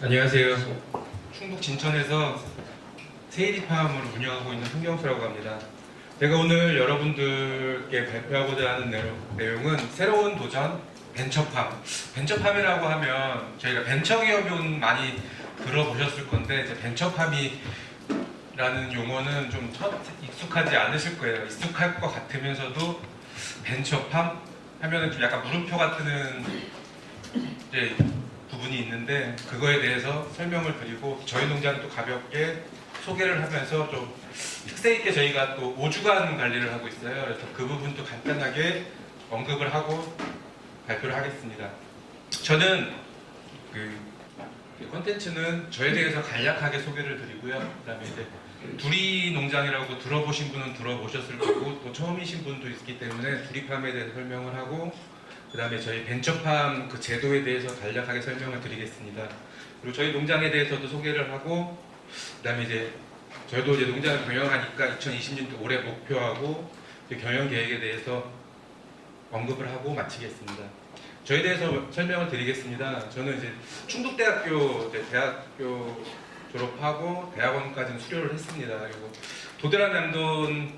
안녕하세요. 충북 진천에서 세이리팜을 운영하고 있는 송경수라고 합니다. 제가 오늘 여러분들께 발표하고자 하는 내용은 새로운 도전 벤처팜. 벤처팜이라고 하면 저희가 벤처기업은 많이 들어보셨을 건데 이제 벤처팜이라는 용어는 좀 익숙하지 않으실 거예요. 익숙할 것 같으면서도 벤처팜 하면은 좀 약간 물음표가 뜨는 이제 부분이 있는데 그거에 대해서 설명을 드리고 저희 농장도 가볍게 소개를 하면서 좀 특색 있게 저희가 또 5주간 관리를 하고 있어요. 그래서 그 부분도 간단하게 언급을 하고 발표를 하겠습니다. 저는 그 콘텐츠는 저에 대해서 간략하게 소개를 드리고요. 그다음에 이제 두리 농장이라고 들어보신 분은 들어보셨을 거고 또 처음이신 분도 있기 때문에 두리팜에 대해서 설명을 하고 그 다음에 저희 벤처팜 그 제도에 대해서 간략하게 설명을 드리겠습니다. 그리고 저희 농장에 대해서도 소개를 하고 그 다음에 이제 저희도 이제 농장을 경영하니까 2020년도 올해 목표하고 경영 계획에 대해서 언급을 하고 마치겠습니다. 저에 대해서 설명을 드리겠습니다. 저는 이제 충북대학교 대학교 졸업하고 대학원까지는 수료를 했습니다. 그리고 도드람 양돈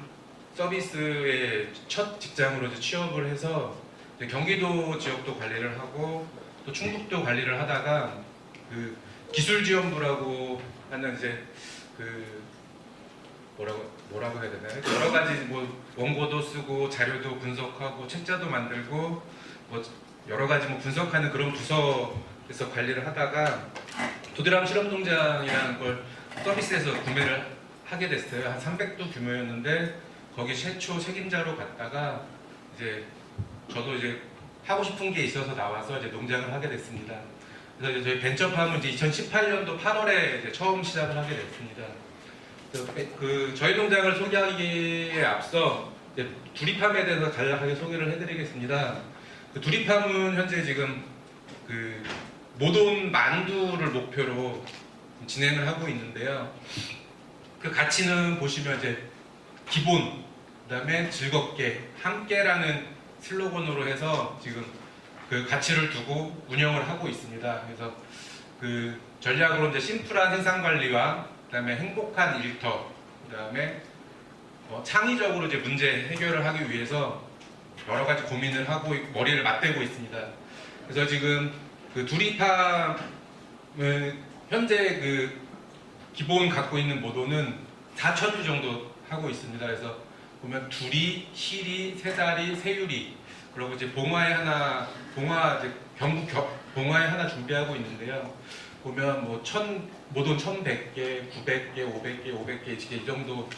서비스의 첫 직장으로 이제 취업을 해서 경기도 지역도 관리를 하고 또 충북도 관리를 하다가 그 기술지원부라고 하는 이제 그 뭐라고 해야 되나요? 여러 가지 뭐 원고도 쓰고 자료도 분석하고 책자도 만들고 뭐 여러 가지 뭐 분석하는 그런 부서에서 관리를 하다가 도드람 실험농장이라는 걸 서비스에서 구매를 하게 됐어요. 한 300도 규모였는데 거기 최초 책임자로 갔다가 이제 저도 이제 하고 싶은 게 있어서 나와서 이제 농장을 하게 됐습니다. 그래서 이제 저희 벤처팜은 이제 2018년도 8월에 이제 처음 시작을 하게 됐습니다. 저희 농장을 소개하기에 앞서 이제 두리팜에 대해서 간략하게 소개를 해드리겠습니다. 그 두리팜은 현재 지금 그 모돈 만두를 목표로 진행을 하고 있는데요. 그 가치는 보시면 이제 기본, 그다음에 즐겁게, 함께라는 슬로건으로 해서 지금 그 가치를 두고 운영을 하고 있습니다. 그래서 그 전략으로 이제 심플한 생산 관리와 그다음에 행복한 일터, 그다음에 창의적으로 이제 문제 해결을 하기 위해서 여러 가지 고민을 하고 머리를 맞대고 있습니다. 그래서 지금 그 두리팜은 현재 그 기본 갖고 있는 모도는 4,000주 정도 하고 있습니다. 그래서 보면 두리, 시리, 새다리, 새유리, 그리고 이제 이제 경북 봉화에 하나 준비하고 있는데요. 보면 뭐 모돈 1,100개, 900개, 500개, 500개 이 정도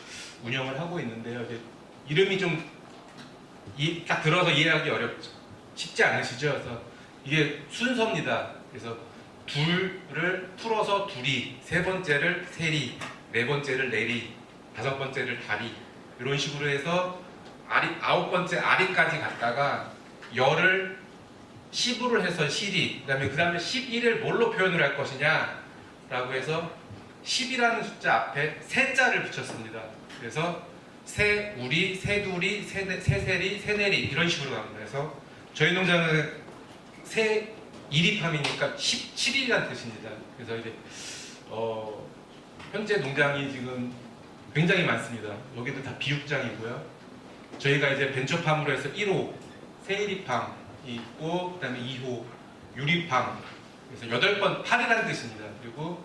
운영을 하고 있는데요. 이제 이름이 좀 딱 들어서 이해하기 쉽지 않으시죠? 그래서 이게 순서입니다. 그래서 둘을 풀어서 두리, 세 번째를 세리, 네 번째를 내리, 다섯 번째를 다리 이런 식으로 해서 아홉 번째 아리까지 갔다가 열을 10으로 해서 시리, 그 다음에 11을 뭘로 표현을 할 것이냐 라고 해서 10이라는 숫자 앞에 세자를 붙였습니다. 그래서 세우리, 세두리, 세세리, 세내리 이런 식으로 갑니다. 그래서 저희 농장은 세이리팜이니까 17이라는 뜻입니다. 그래서 이제 현재 농장이 지금 굉장히 많습니다. 여기도 다 비육장이고요. 저희가 이제 벤처팜으로 해서 1호 세이리팜이 있고 그다음에 2호 유리팜, 그래서 8번 8이라는 뜻입니다. 그리고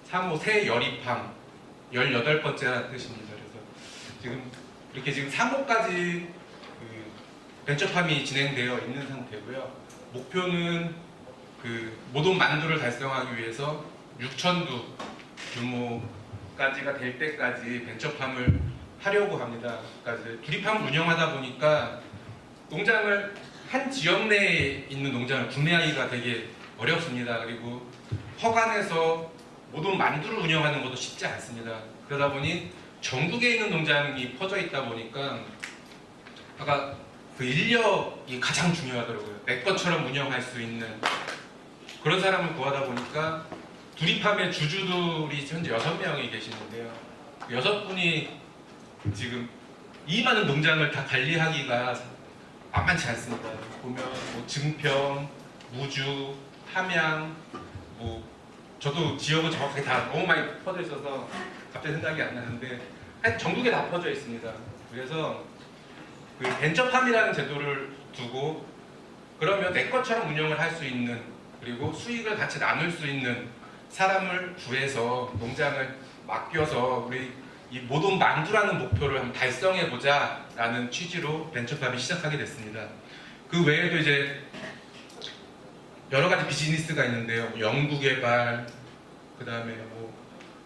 3호 세여리팜 18번째라는 뜻입니다. 그래서 지금 이렇게 지금 3호까지 그 벤처팜이 진행되어 있는 상태고요. 목표는 그 모돈 만두를 달성하기 위해서 6,000두 규모까지가 될 때까지 벤처팜을 하려고 합니다. 그러니까 이제 두리팜을 운영하다 보니까 농장을 한 지역 내에 있는 농장을 구매하기가 되게 어렵습니다. 그리고 허가내서 모든 만두를 운영하는 것도 쉽지 않습니다. 그러다 보니 전국에 있는 농장이 퍼져 있다 보니까 아까 그 인력이 가장 중요하더라고요. 내 것처럼 운영할 수 있는 그런 사람을 구하다 보니까 두리팜의 주주들이 현재 6명이 계시는데요. 6분이 지금 이 많은 농장을 다 관리하기가 만만치 않습니다. 보면 뭐 증평, 무주, 함양, 뭐 저도 지역은 정확하게 다 너무 많이 퍼져 있어서 갑자기 생각이 안 나는데 하여튼 전국에 다 퍼져 있습니다. 그래서 그 벤처팜이라는 제도를 두고 그러면 내 것처럼 운영을 할 수 있는, 그리고 수익을 같이 나눌 수 있는 사람을 구해서 농장을 맡겨서 우리 이 모돈 만두라는 목표를 한번 달성해 보자라는 취지로 벤처팜이 시작하게 됐습니다. 그 외에도 이제 여러 가지 비즈니스가 있는데요. 뭐 연구 개발, 그 다음에 뭐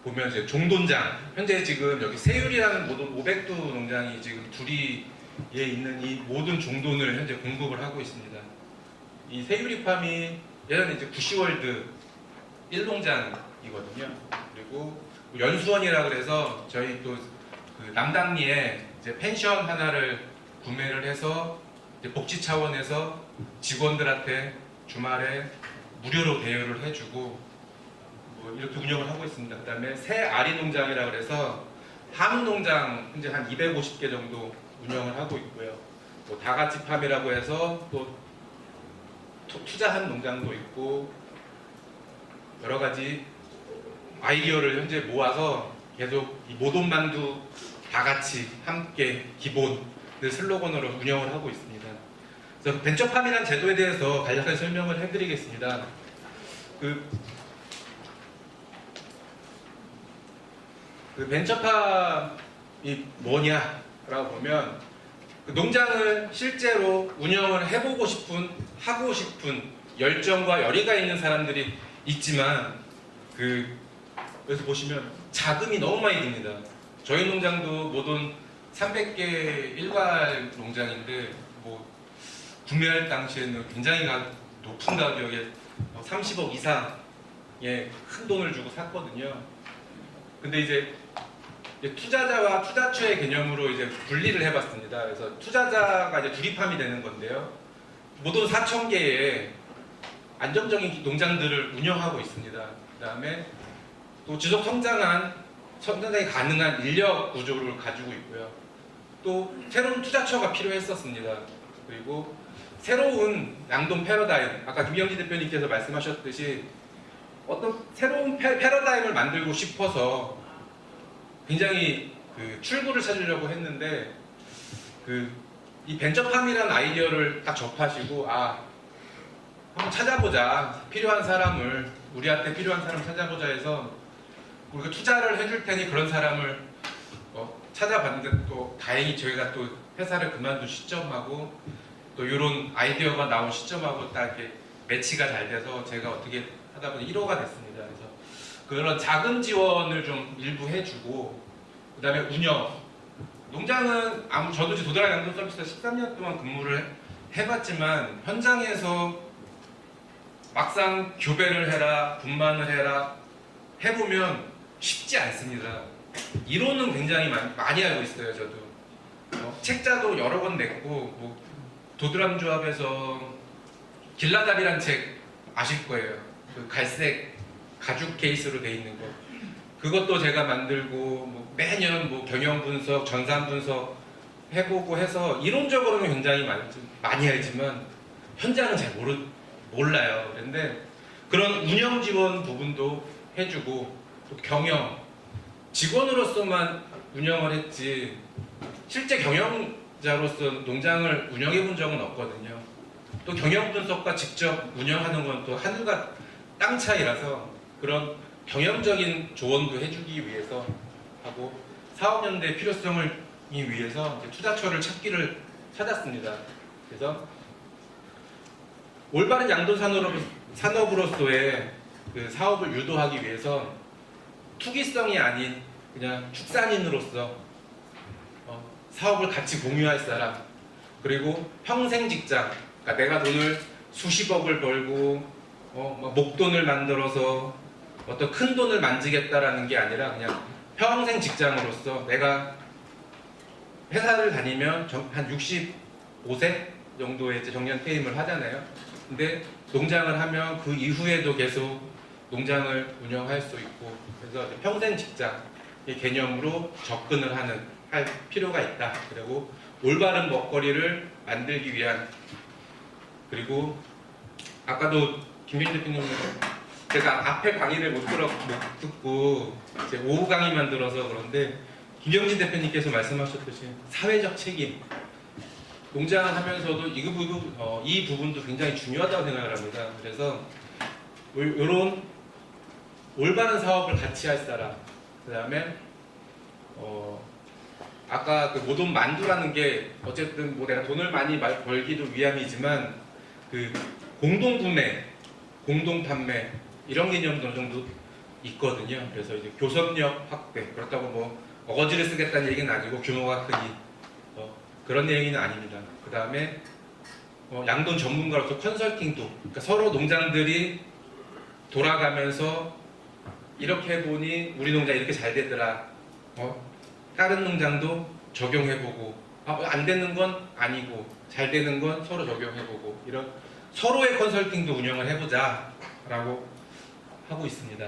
보면 이제 종돈장, 현재 지금 여기 세율이라는 모든 500두 농장이 지금 둘이에 있는 이 모든 종돈을 현재 공급을 하고 있습니다. 이 세유리팜이 예전에 이제 구시월드 1농장이거든요. 그리고 연수원이라 그래서 저희 또 그 남당리에 이제 펜션 하나를 구매를 해서 이제 복지 차원에서 직원들한테 주말에 무료로 대여를 해주고 뭐 이렇게 운영을 하고 있습니다. 그 다음에 새아리 농장이라 그래서 한우 농장 현재 한 250개 정도 운영을 하고 있고요. 뭐 다같이 팜이라고 해서 또 투자한 농장도 있고 여러 가지 아이디어를 현재 모아서 계속 이 모돈만두 다 같이 함께 기본 슬로건으로 운영을 하고 있습니다. 그래서 벤처팜이라는 제도에 대해서 간략하게 설명을 해드리겠습니다. 그 벤처팜이 뭐냐라고 보면 그 농장을 실제로 운영을 해보고 싶은, 하고 싶은 열정과 열의가 있는 사람들이 있지만 그래서 보시면 자금이 너무 많이 듭니다. 저희 농장도 모든 300개 일괄 농장인데 뭐 구매할 당시에는 굉장히 높은 가격에 30억 이상의 큰 돈을 주고 샀거든요. 근데 이제 투자자와 투자처의 개념으로 이제 분리를 해봤습니다. 그래서 투자자가 이제 두리팜이 되는 건데요. 모든 4,000개의 안정적인 농장들을 운영하고 있습니다. 그 다음에 또 지속 성장이 가능한 인력 구조를 가지고 있고요. 또 새로운 투자처가 필요했었습니다. 그리고 새로운 양돈 패러다임, 아까 김영지 대표님께서 말씀하셨듯이 어떤 새로운 패러다임을 만들고 싶어서 굉장히 출구를 찾으려고 했는데 이 벤처팜이라는 아이디어를 딱 접하시고 한번 찾아보자, 필요한 사람을, 우리한테 필요한 사람 찾아보자 해서 우리가 투자를 해줄 테니 그런 사람을 찾아봤는데 또 다행히 저희가 또 회사를 그만둔 시점하고 또 이런 아이디어가 나온 시점하고 딱 이렇게 매치가 잘 돼서 제가 어떻게 하다 보니 1호가 됐습니다. 그래서 그런 자금 지원을 좀 일부 해주고 그 다음에 운영, 농장은 저도 도드라 양돈 서비스에서 13년 동안 근무를 해봤지만 현장에서 막상 교배를 해라, 분만을 해라 해보면 쉽지 않습니다. 이론은 굉장히 많이 알고 있어요. 저도 책자도 여러 권 냈고 뭐 도드람 조합에서 길라잡이란 책 아실 거예요. 그 갈색 가죽 케이스로 돼 있는 거. 그것도 제가 만들고 뭐 매년 뭐 경영 분석, 전산 분석 해보고 해서 이론적으로는 굉장히 많이 알지만 현장은 잘 몰라요. 그런데 그런 운영 지원 부분도 해주고 또 경영, 직원으로서만 운영을 했지 실제 경영자로서 농장을 운영해 본 적은 없거든요. 또 경영 분석과 직접 운영하는 건 또 하늘과 땅 차이라서 그런 경영적인 조언도 해주기 위해서 하고 사업연대 필요성을 위해서 이제 투자처를 찾았습니다. 그래서 올바른 양돈 산업으로서의 그 사업을 유도하기 위해서 투기성이 아닌 그냥 축산인으로서 사업을 같이 공유할 사람, 그리고 평생 직장, 그러니까 내가 돈을 수십억을 벌고 목돈을 만들어서 어떤 큰 돈을 만지겠다라는 게 아니라 그냥 평생 직장으로서 내가 회사를 다니면 한 65세 정도에 이제 정년 퇴임을 하잖아요. 근데 농장을 하면 그 이후에도 계속 농장을 운영할 수 있고 그래서 평생 직장의 개념으로 접근을 할 필요가 있다. 그리고 올바른 먹거리를 만들기 위한, 그리고 아까도 김민희 대표님 제가 앞에 강의를 못 듣고 이제 오후 강의만 들어서 그런데 김영진 대표님께서 말씀하셨듯이 사회적 책임 농장을 하면서도 이 부분도 굉장히 중요하다고 생각을 합니다. 그래서 이런 올바른 사업을 같이 할 사람, 그 다음에 아까 그 모돈 만두라는 게 어쨌든 뭐 내가 돈을 많이 벌기도 위함이지만 그 공동 구매, 공동 판매 이런 개념도 어느 정도 있거든요. 그래서 이제 교섭력 확대, 그렇다고 뭐 어거지를 쓰겠다는 얘기는 아니고 규모가 크기 그런 얘기는 아닙니다. 그 다음에 양돈 전문가로서 컨설팅도, 그러니까 서로 농장들이 돌아가면서 이렇게 해보니 우리 농장 이렇게 잘 되더라. 다른 농장도 적용해보고 안 되는 건 아니고 잘 되는 건 서로 적용해보고 이런 서로의 컨설팅도 운영을 해보자 라고 하고 있습니다.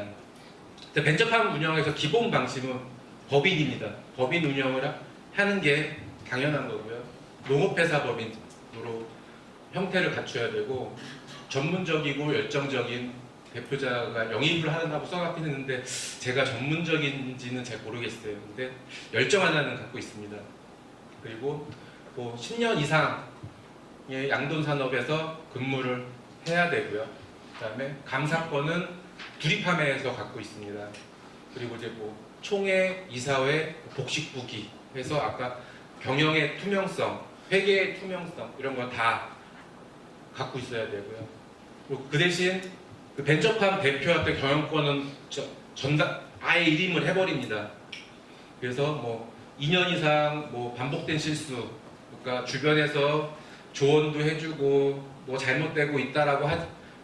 벤처팜 운영에서 기본 방식은 법인입니다. 법인 운영을 하는 게 당연한 거고요. 농업회사 법인으로 형태를 갖춰야 되고 전문적이고 열정적인 대표자가 영입을 한다고 생각했는데 제가 전문적인지는 잘 모르겠어요. 근데 열정 하나는 갖고 있습니다. 그리고 뭐 10년 이상의 양돈 산업에서 근무를 해야 되고요. 그다음에 감사권은 두리팜에서 갖고 있습니다. 그리고 이제 뭐 총회, 이사회, 복식부기 해서 아까 경영의 투명성, 회계의 투명성 이런 거 다 갖고 있어야 되고요. 그리고 그 대신 그 벤처팜 대표한테 경영권은 아예 일임을 해버립니다. 그래서 뭐 2년 이상 뭐 반복된 실수, 그러니까 주변에서 조언도 해주고 뭐 잘못되고 있다라고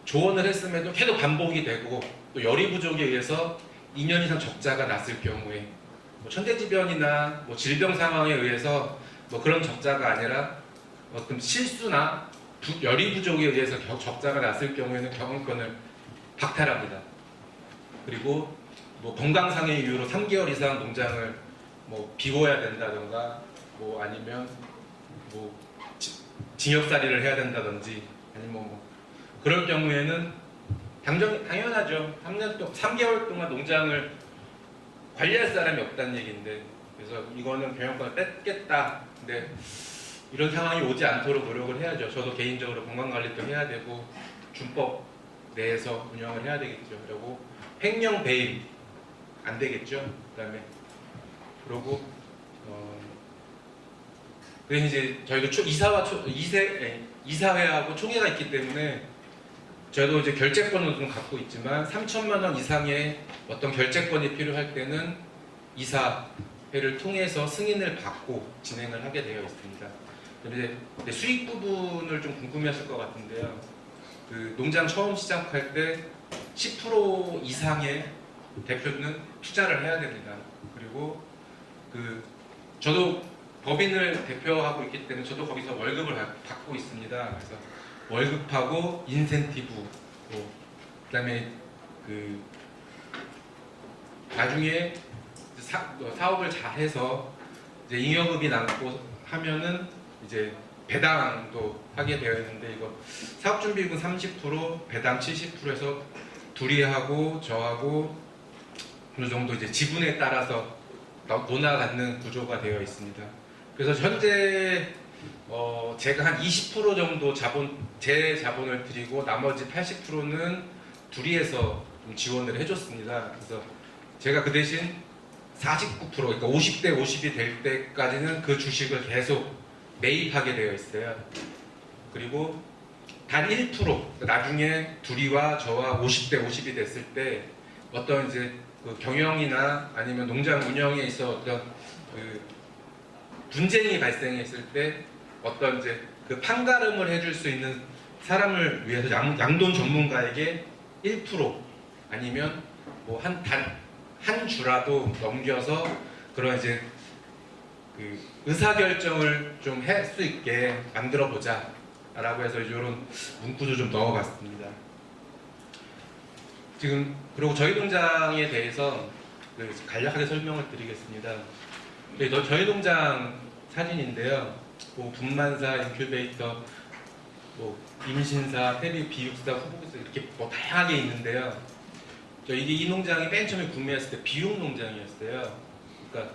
조언을 했음에도 계속 반복이 되고 또 열의 부족에 의해서 2년 이상 적자가 났을 경우에 뭐 천재지변이나 뭐 질병 상황에 의해서 뭐 그런 적자가 아니라 어떤 실수나 열의 부족에 의해서 적자가 났을 경우에는 경영권을 박탈합니다. 그리고 뭐 건강상의 이유로 3개월 이상 농장을 뭐 비워야 된다던가 뭐 아니면 뭐 징역살이를 해야 된다든지 아니면 뭐 그럴 경우에는 당연하죠. 3개월 동안 농장을 관리할 사람이 없다는 얘기인데 그래서 이거는 경영권을 뺏겠다. 근데 이런 상황이 오지 않도록 노력을 해야죠. 저도 개인적으로 건강관리도 해야 되고 준법 내에서 운영을 해야 되겠죠. 그리고 횡령 배임 안 되겠죠. 그다음에 그리고 그래서 이제 저희도 이사회하고 총회가 있기 때문에 저도 이제 결재권은 좀 갖고 있지만 3천만 원 이상의 어떤 결재권이 필요할 때는 이사회를 통해서 승인을 받고 진행을 하게 되어 있습니다. 이제 수익 부분을 좀 궁금해하실 것 같은데요. 그 농장 처음 시작할 때 10% 이상의 대표는 투자를 해야 됩니다. 그리고 저도 법인을 대표하고 있기 때문에 저도 거기서 월급을 받고 있습니다. 그래서 월급하고 인센티브, 그다음에 나중에 사업을 잘해서 이제 잉여금이 남고 하면은 이제 배당도 하게 되어 있는데 이거 사업준비금 30%, 배당 70%에서 둘이 하고 저하고 어느 정도 이제 지분에 따라서 논아 갖는 구조가 되어 있습니다. 그래서 현재 제가 한 20% 정도 제 자본을 드리고 나머지 80%는 둘이해서 좀 지원을 해줬습니다. 그래서 제가 그 대신 49%, 그러니까 50대 50이 될 때까지는 그 주식을 계속 매입하게 되어 있어요. 그리고 단 1%, 나중에 둘이와 저와 50대 50이 됐을 때 어떤 이제 그 경영이나 아니면 농장 운영에 있어 어떤 그 분쟁이 발생했을 때 어떤 이제 그 판가름을 해줄 수 있는 사람을 위해서 양돈 전문가에게 1% 아니면 뭐 한 주라도 넘겨서 그런 이제 그 의사결정을 좀 할 수 있게 만들어 보자 라고 해서 이런 문구도 좀 넣어봤습니다. 지금 그리고 저희 농장에 대해서 간략하게 설명을 드리겠습니다. 저희 농장 사진인데요. 뭐 분만사, 인큐베이터, 뭐 임신사, 태비, 비육사, 후보기사 이렇게 뭐 다양하게 있는데요. 이게 이 농장이 맨 처음에 구매했을 때 비육 농장이었어요. 그러니까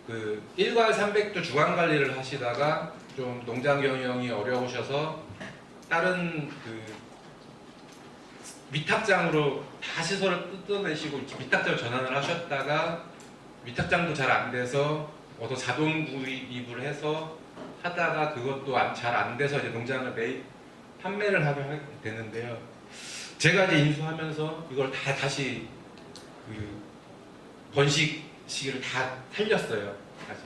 그 일괄 300도 주간 관리를 하시다가 좀 농장 경영이 어려우셔서 다른 그 위탁장으로 다 시설을 뜯어내시고 위탁장으로 전환을 하셨다가 위탁장도 잘 안 돼서 어서 자동 구입을 해서 하다가 그것도 잘 안 돼서 이제 농장을 판매를 하게 되는데요. 제가 이제 인수하면서 이걸 다시 그 번식 시기를 다 살렸어요. 다시.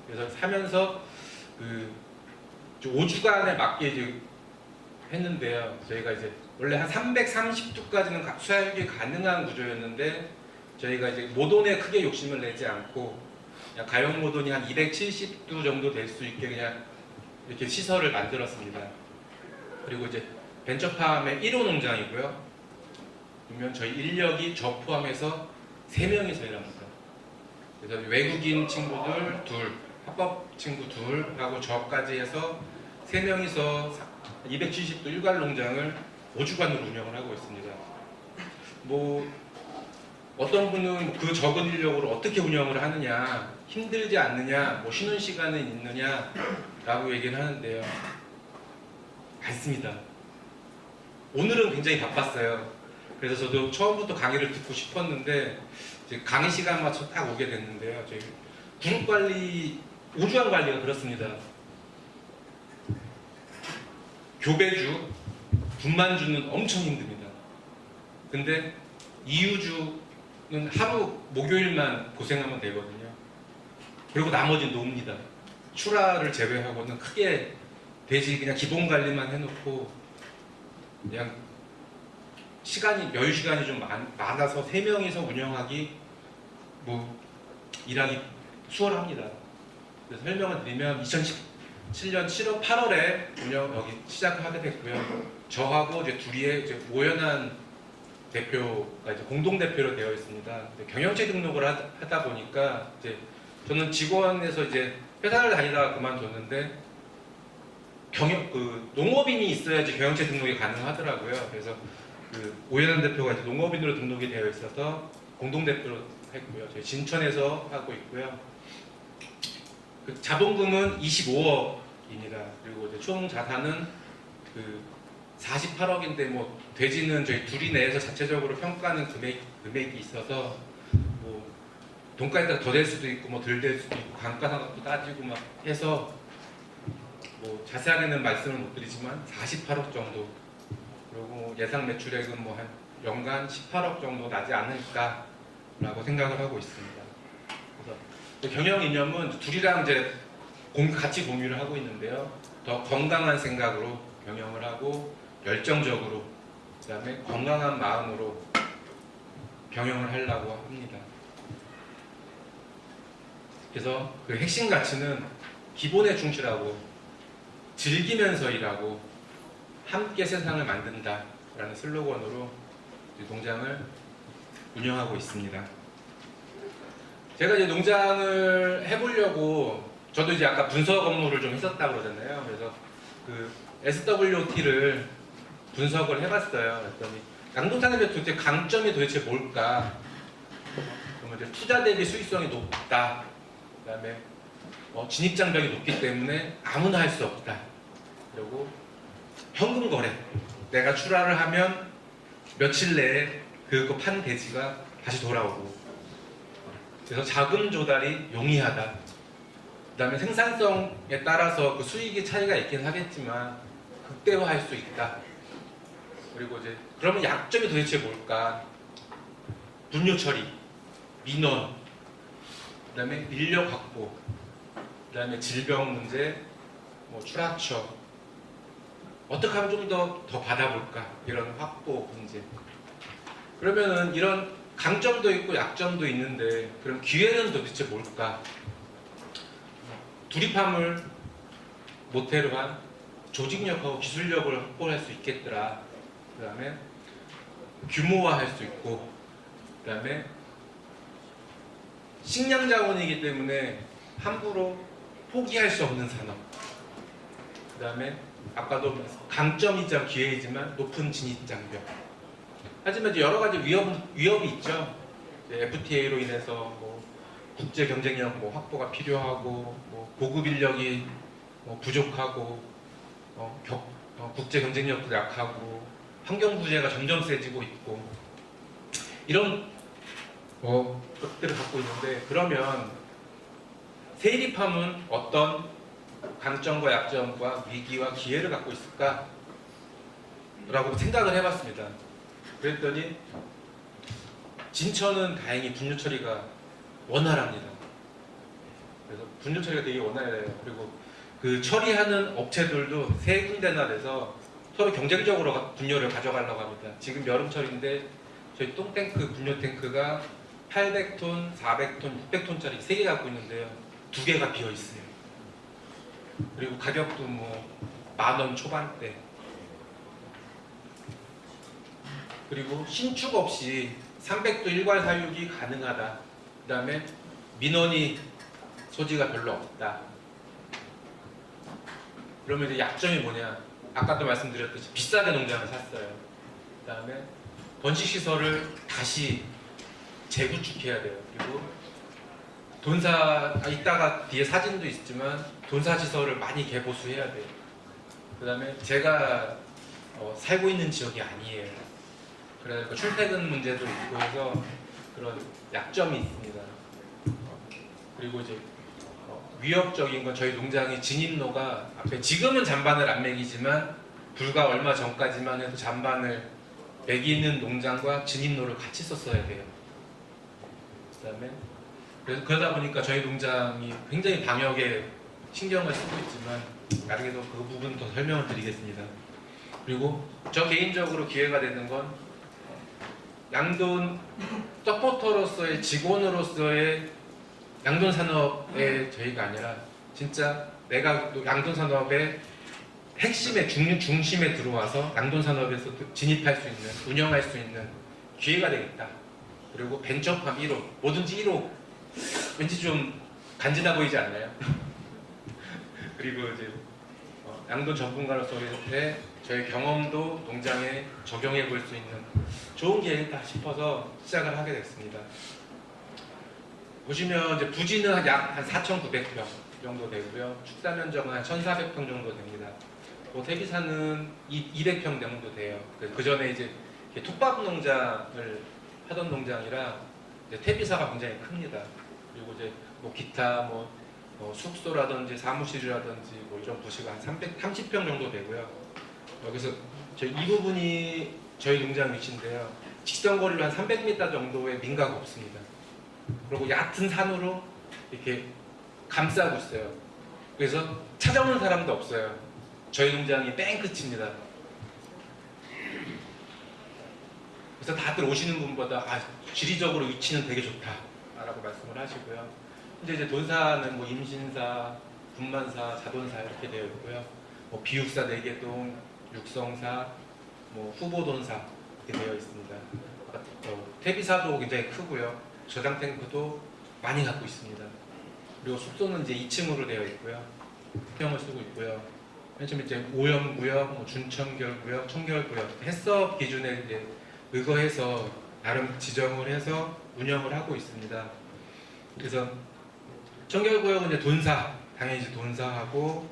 그래서 사면서 그 5주간에 맞게 이제 했는데요. 저희가 이제 원래 한 330두까지는 수확이 가능한 구조였는데 저희가 이제 모돈에 크게 욕심을 내지 않고 그냥 가용 모돈이 한 270두 정도 될 수 있게 그냥 이렇게 시설을 만들었습니다. 그리고 이제 벤처팜의 1호 농장이고요. 그러면 저희 인력이 저 포함해서 3명이서 일합니다. 그래서 외국인 친구들 둘, 합법 친구 둘하고 저까지 해서 3명이서 270도 일괄 농장을 5주간으로 운영을 하고 있습니다. 뭐 어떤 분은 그 적은 인력으로 어떻게 운영을 하느냐, 힘들지 않느냐, 뭐 쉬는 시간은 있느냐라고 얘기를 하는데요. 맞습니다. 오늘은 굉장히 바빴어요. 그래서 저도 처음부터 강의를 듣고 싶었는데 이제 강의 시간 맞춰 딱 오게 됐는데요. 저희 그룹 관리, 5주간 관리가 그렇습니다. 교배주, 분만주는 엄청 힘듭니다. 근데 이유주는 하루 목요일만 고생하면 되거든요. 그리고 나머지는 놉니다. 출하를 제외하고는 크게 돼지 그냥 기본 관리만 해놓고 그냥 여유 시간이 좀 많아서 3명이서 운영하기 뭐 일하기 수월합니다. 그래서 설명을 드리면 2017년 7월 8월에 운영 여기 시작하게 됐고요. 저하고 이제 둘이의 이제 오연한 대표가 이제 공동 대표로 되어 있습니다. 경영체 등록을 하다 보니까 이제 저는 직원에서 이제 회사를 다니다가 그만뒀는데 농업인이 있어야지 경영체 등록이 가능하더라고요. 그래서 그 오연한 대표가 이제 농업인으로 등록이 되어 있어서 공동 대표로 했고요. 저희 진천에서 하고 있고요. 그 자본금은 25억입니다. 그리고 이제 총 자산은 그 48억인데 뭐 돼지는 저희 둘이 내에서 자체적으로 평가하는 금액이 있어서 뭐 돈가에 따라 더 될 수도 있고 뭐 덜 될 수도 있고 감가상각도 따지고 막 해서 뭐 자세하게는 말씀을 못 드리지만 48억 정도, 그리고 예상 매출액은 뭐 한 연간 18억 정도 나지 않을까라고 생각을 하고 있습니다. 그래서 경영 이념은 둘이랑 이제 같이 공유를 하고 있는데요. 더 건강한 생각으로 경영을 하고 열정적으로, 그다음에 건강한 마음으로 경영을 하려고 합니다. 그래서 그 핵심 가치는 기본에 충실하고 즐기면서 일하고 함께 세상을 만든다라는 슬로건으로 농장을 운영하고 있습니다. 제가 이제 농장을 해보려고 저도 이제 아까 분석 업무를 좀 했었다고 그러잖아요. 그래서 그 SWOT를 분석을 해봤어요. 그랬더니 양동산업의 도대체 강점이 도대체 뭘까? 그러면 이제 투자 대비 수익성이 높다. 그다음에 진입장벽이 높기 때문에 아무나 할 수 없다. 그리고 현금 거래. 내가 출하를 하면 며칠 내에 그거 판 돼지가 다시 돌아오고. 그래서 자금 조달이 용이하다. 그다음에 생산성에 따라서 그 수익의 차이가 있긴 하겠지만 극대화할 수 있다. 그리고 이제 그러면 약점이 도대체 뭘까? 분뇨 처리, 민원, 그다음에 인력 확보, 그다음에 질병 문제, 뭐 출하처, 어떻게 하면 좀 더 받아볼까? 이런 확보 문제. 그러면은 이런 강점도 있고 약점도 있는데 그럼 기회는 도대체 뭘까? 두립함을 모태로 한 조직력하고 기술력을 확보할 수 있겠더라. 그 다음에 규모화할 수 있고, 그 다음에 식량 자원이기 때문에 함부로 포기할 수 없는 산업. 그 다음에 아까도 강점이자 기회이지만 높은 진입장벽. 하지만 이제 여러 가지 위협이 있죠. FTA로 인해서 뭐 국제 경쟁력 뭐 확보가 필요하고 뭐 고급 인력이 뭐 부족하고 국제 경쟁력도 약하고 환경 부재가 점점 세지고 있고 이런 것들을 갖고 있는데, 그러면 세리팜은 어떤 강점과 약점과 위기와 기회를 갖고 있을까? 라고 생각을 해봤습니다. 그랬더니 진천은 다행히 분뇨 처리가 원활합니다. 그래서 분뇨 처리가 되게 원활해요. 그리고 그 처리하는 업체들도 세 군데나 돼서 서로 경쟁적으로 분뇨를 가져가려고 합니다. 지금 여름철인데 저희 똥탱크, 분뇨 탱크가 800톤, 400톤, 600톤짜리 3개 갖고 있는데요. 2개가 비어 있어요. 그리고 가격도 뭐 10,000원 초반대. 그리고 신축 없이 300도 일괄 사육이 가능하다. 그 다음에 민원이 소지가 별로 없다. 그러면 이제 약점이 뭐냐? 아까도 말씀드렸듯이 비싸게 농장을 샀어요. 그 다음에 번식시설을 다시 재구축해야 돼요. 그리고 이따가 뒤에 사진도 있지만 돈사시설을 많이 개보수해야 돼요. 그 다음에 제가 살고 있는 지역이 아니에요. 그래서 출퇴근 문제도 있고 해서 그런 약점이 있습니다. 그리고 이제 위협적인 건 저희 농장의 진입로가 앞에 지금은 잠반을 안 매기지만 불과 얼마 전까지만 해도 잠반을 매기는 농장과 진입로를 같이 썼어야 돼요. 그다음에 그러다 보니까 저희 농장이 굉장히 방역에 신경을 쓰고 있지만 나중에도 그 부분 더 설명을 드리겠습니다. 그리고 저 개인적으로 기회가 되는 건 양돈 서포터로서의 직원으로서의 양돈 산업의 저희가 아니라 진짜 내가 양돈 산업의 핵심의 중심에 들어와서 양돈 산업에서 진입할 수 있는, 운영할 수 있는 기회가 되겠다. 그리고 벤처팜 1호, 뭐든지 1호 왠지 좀 간지나 보이지 않나요? 그리고 이제 양돈 전문가로서의 저의 경험도 농장에 적용해 볼 수 있는 좋은 기회다 싶어서 시작을 하게 됐습니다. 보시면 이제 부지는 약 한 4,900평 정도 되고요. 축사 면적은 한 1,400평 정도 됩니다. 태비산은 200평 정도 돼요. 그 전에 이제 톱밥 농장을 하던 농장이라 이제 태비사가 굉장히 큽니다. 그리고 이제 뭐 기타 숙소라든지 사무실이라든지 뭐 이런 부지가 한 330평 정도 되고요. 여기서 이 부분이 저희 농장 위치인데요. 직선거리로 한 300m 정도의 민가가 없습니다. 그리고 얕은 산으로 이렇게 감싸고 있어요. 그래서 찾아오는 사람도 없어요. 저희 농장이 맨 끝입니다. 그래서 다들 오시는 분보다 지리적으로 위치는 되게 좋다라고 말씀을 하시고요. 근데 이제 돈사는 뭐 임신사, 분만사, 자돈사 이렇게 되어 있고요. 뭐 비육사 4개동, 육성사, 뭐 후보돈사 이렇게 되어 있습니다. 태비사도 굉장히 크고요. 저장 탱크도 많이 갖고 있습니다. 그리고 숙소는 이제 2층으로 되어 있고요. 평을 쓰고 있고요. 맨 처음에 이제 오염구역, 뭐 준청결구역, 청결구역, 해썹 기준에 이제 의거해서 나름 지정을 해서 운영을 하고 있습니다. 그래서 청결구역은 이제 돈사, 당연히 이제 돈사하고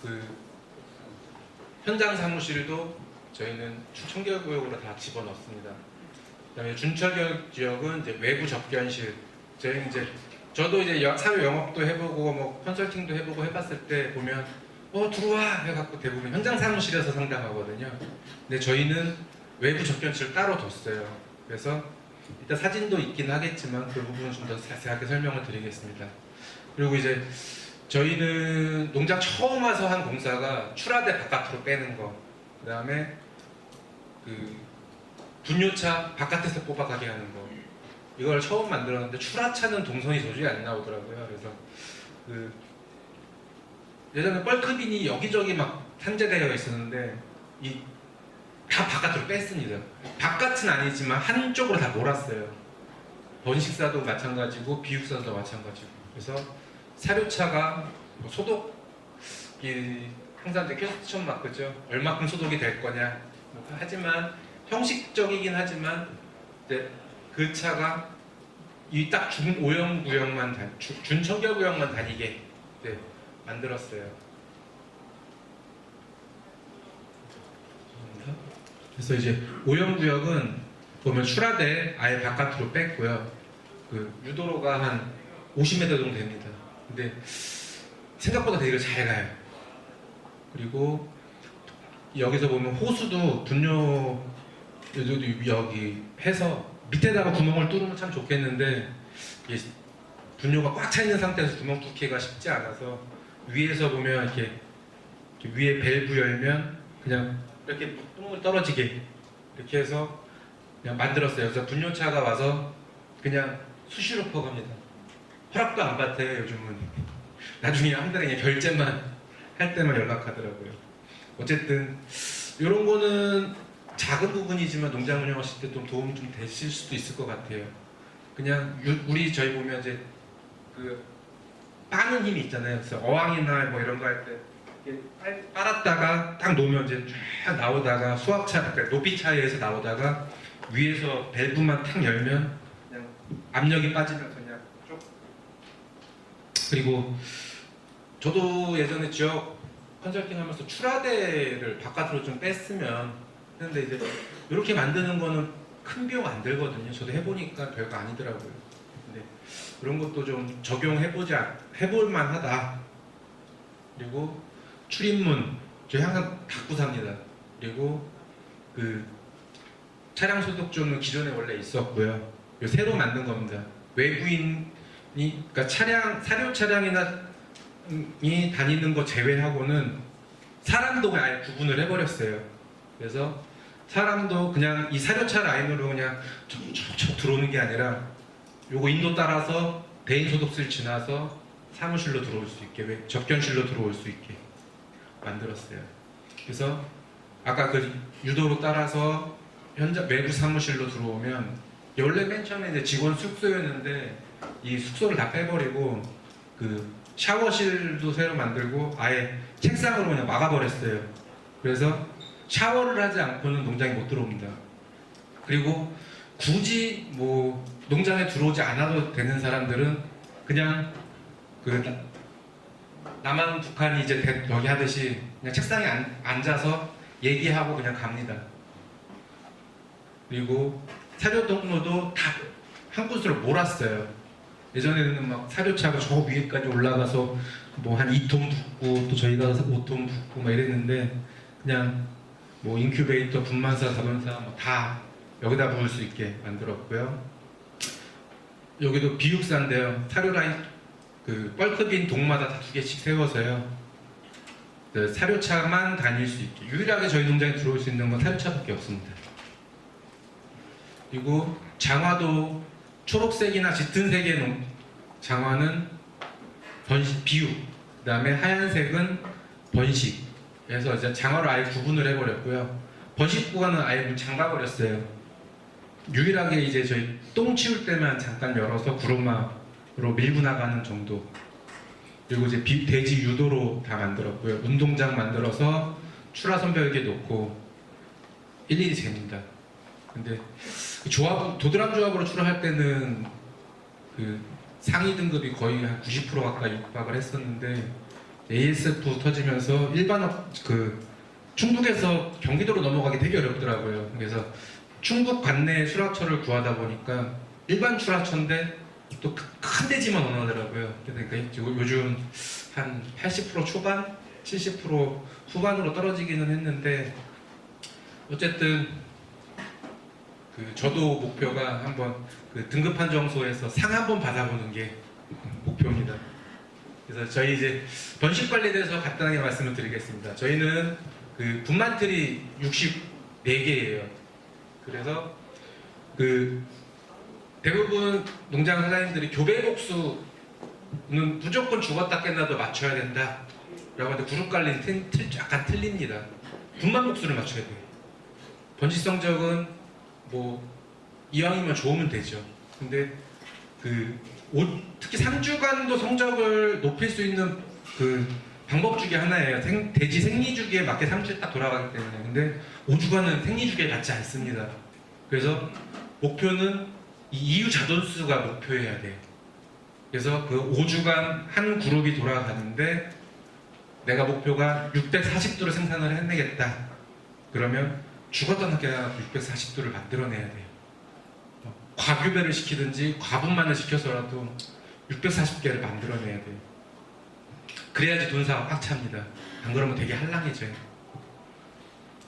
그 현장 사무실도 저희는 청결구역으로 다 집어넣습니다. 그다음에 준철 지역은 이제 외부 접견실. 저도 이제 사회 영업도 해보고 뭐 컨설팅도 해보고 해봤을 때 보면 들어와 해갖고 대부분 현장 사무실에서 상담하거든요. 근데 저희는 외부 접견실을 따로 뒀어요. 그래서 일단 사진도 있긴 하겠지만 그 부분은 좀 더 자세하게 설명을 드리겠습니다. 그리고 이제 저희는 농장 처음 와서 한 공사가 출하대 바깥으로 빼는 거, 그 다음에 그 분뇨차 바깥에서 뽑아가게 하는 거, 이걸 처음 만들었는데 출하차는 동선이 도저히 안 나오더라고요. 그래서 그 예전에 뻘크빈이 여기저기 막 산재되어 있었는데 다 바깥으로 뺐습니다. 바깥은 아니지만 한쪽으로 다 몰았어요. 번식사도 마찬가지고 비육사도 마찬가지고. 그래서 사료차가 소독이 항상 이제 퀘스천 마크죠. 얼마큼 소독이 될 거냐. 하지만 형식적이긴 하지만 이제 그 차가 이 딱 준오형 구역만 준청결 구역만 다니게 네, 만들었어요. 그래서 이제 오형 구역은 보면 출하대 아예 바깥으로 뺐고요. 그 유도로가 한 50m 정도 됩니다. 근데 생각보다 되게 잘 가요. 그리고 여기서 보면 호수도 분뇨 여기 해서 밑에다가 구멍을 뚫으면 참 좋겠는데 이게 분뇨가 꽉 차 있는 상태에서 구멍 뚫기가 쉽지 않아서 위에서 보면 이렇게 위에 밸브 열면 그냥 이렇게 똥물 떨어지게 이렇게 해서 그냥 만들었어요. 그래서 분뇨차가 와서 그냥 수시로 퍼갑니다. 허락도 안 받아요 요즘은. 나중에 한 달에 그냥 결제만 할 때만 연락하더라고요. 어쨌든 이런 거는 작은 부분이지만 농장 운영하실 때 좀 도움이 좀 되실 수도 있을 것 같아요. 그냥 저희 보면 이제 그 빠는 힘이 있잖아요. 그래서 어항이나 뭐 이런 거 할 때 빨았다가 딱 놓으면 이제 쫙 나오다가 수압차, 그러니까 높이차에서 나오다가 위에서 밸브만 탁 열면 그냥 압력이 빠지면서 그냥 쭉. 그리고 저도 예전에 지역 컨설팅 하면서 출하대를 바깥으로 좀 뺐으면 했는데 이제 이렇게 만드는 거는 큰 비용 안 들거든요. 저도 해보니까 별거 아니더라고요. 근데 그런 것도 좀 해볼 만하다. 그리고 출입문 저희 항상 닫고 삽니다. 그리고 그 차량 소독조는 기존에 원래 있었고요. 새로 만든 겁니다. 외부인이 그러니까 사료 차량이나 이 다니는 거 제외하고는 사람도 아예 구분을 해버렸어요. 그래서 사람도 그냥 이 사료차 라인으로 그냥 척척 들어오는 게 아니라 요거 인도 따라서 대인 소독실 지나서 사무실로 들어올 수 있게, 접견실로 들어올 수 있게 만들었어요. 그래서 아까 그 유도로 따라서 현장 외부 사무실로 들어오면 원래 맨 처음에 이제 직원 숙소였는데 이 숙소를 다 빼버리고 그 샤워실도 새로 만들고 아예 책상으로 그냥 막아버렸어요. 그래서 샤워를 하지 않고는 농장에 못 들어옵니다. 그리고 굳이 뭐 농장에 들어오지 않아도 되는 사람들은 그냥 그 남한 북한이 이제 여기 하듯이 그냥 책상에 앉아서 얘기하고 그냥 갑니다. 그리고 사료 통로도 다 한 곳으로 몰았어요. 예전에는 막 사료차가 저 위에까지 올라가서 뭐 한 2톤 붓고 또 저희가 5톤 붓고 막 이랬는데 그냥 뭐 인큐베이터, 분만사, 자반사 뭐 다 여기다 부을 수 있게 만들었고요. 여기도 비육사인데요. 사료 라인 그 뻘크빈 동마다 다 2개씩 세워서요. 그 사료차만 다닐 수 있게 유일하게 저희 농장에 들어올 수 있는 건 사료차밖에 없습니다. 그리고 장화도 초록색이나 짙은색의 장화는 비육, 그 다음에 하얀색은 번식. 그래서 이제 장화를 아예 구분을 해버렸고요. 번식 구간은 아예 문 잠가버렸어요. 유일하게 이제 저희 똥 치울 때만 잠깐 열어서 구루마로 밀고 나가는 정도. 그리고 이제 돼지 유도로 다 만들었고요. 운동장 만들어서 출하 선별기에 놓고 일일이 잽니다. 근데 도드람 조합으로 출하할 때는 그 상위 등급이 거의 한 90% 가까이 육박을 했었는데 ASF 터지면서 그 충북에서 경기도로 넘어가기 되게 어렵더라고요. 그래서 충북 관내 출하처를 구하다 보니까 일반 출하처인데 또 큰 대지만 원하더라고요. 그러니까 요즘 한 80% 초반, 70% 후반으로 떨어지기는 했는데 어쨌든 저도 목표가 한번 그 등급 판정소에서 상 한번 받아보는 게 목표입니다. 그래서 저희 이제 번식 관리에 대해서 간단하게 말씀을 드리겠습니다. 저희는 그 분만틀이 64개예요. 그래서 그 대부분 농장 사장님들이 교배복수는 무조건 죽었다 깨나도 맞춰야 된다 라고 하는데 그룹 관리는 약간 틀립니다. 분만복수를 맞춰야 돼요. 번식 성적은 뭐 이왕이면 좋으면 되죠. 근데 특히 3주간도 성적을 높일 수 있는 그 방법 중에 하나예요. 돼지 생리주기에 맞게 3주에 딱 돌아가기 때문에. 근데 5주간은 생리주기에 맞지 않습니다. 그래서 목표는 이 이유 자돈수가 목표여야 돼요. 그래서 그 5주간 한 그룹이 돌아가는데 내가 목표가 640도를 생산을 해내겠다. 그러면 죽었던 학교가 640도를 만들어내야 돼요. 과규배를 시키든지 과분만을 시켜서라도 640개를 만들어내야 돼요. 그래야지 돈사가 꽉 찹니다. 안 그러면 되게 한량해져요.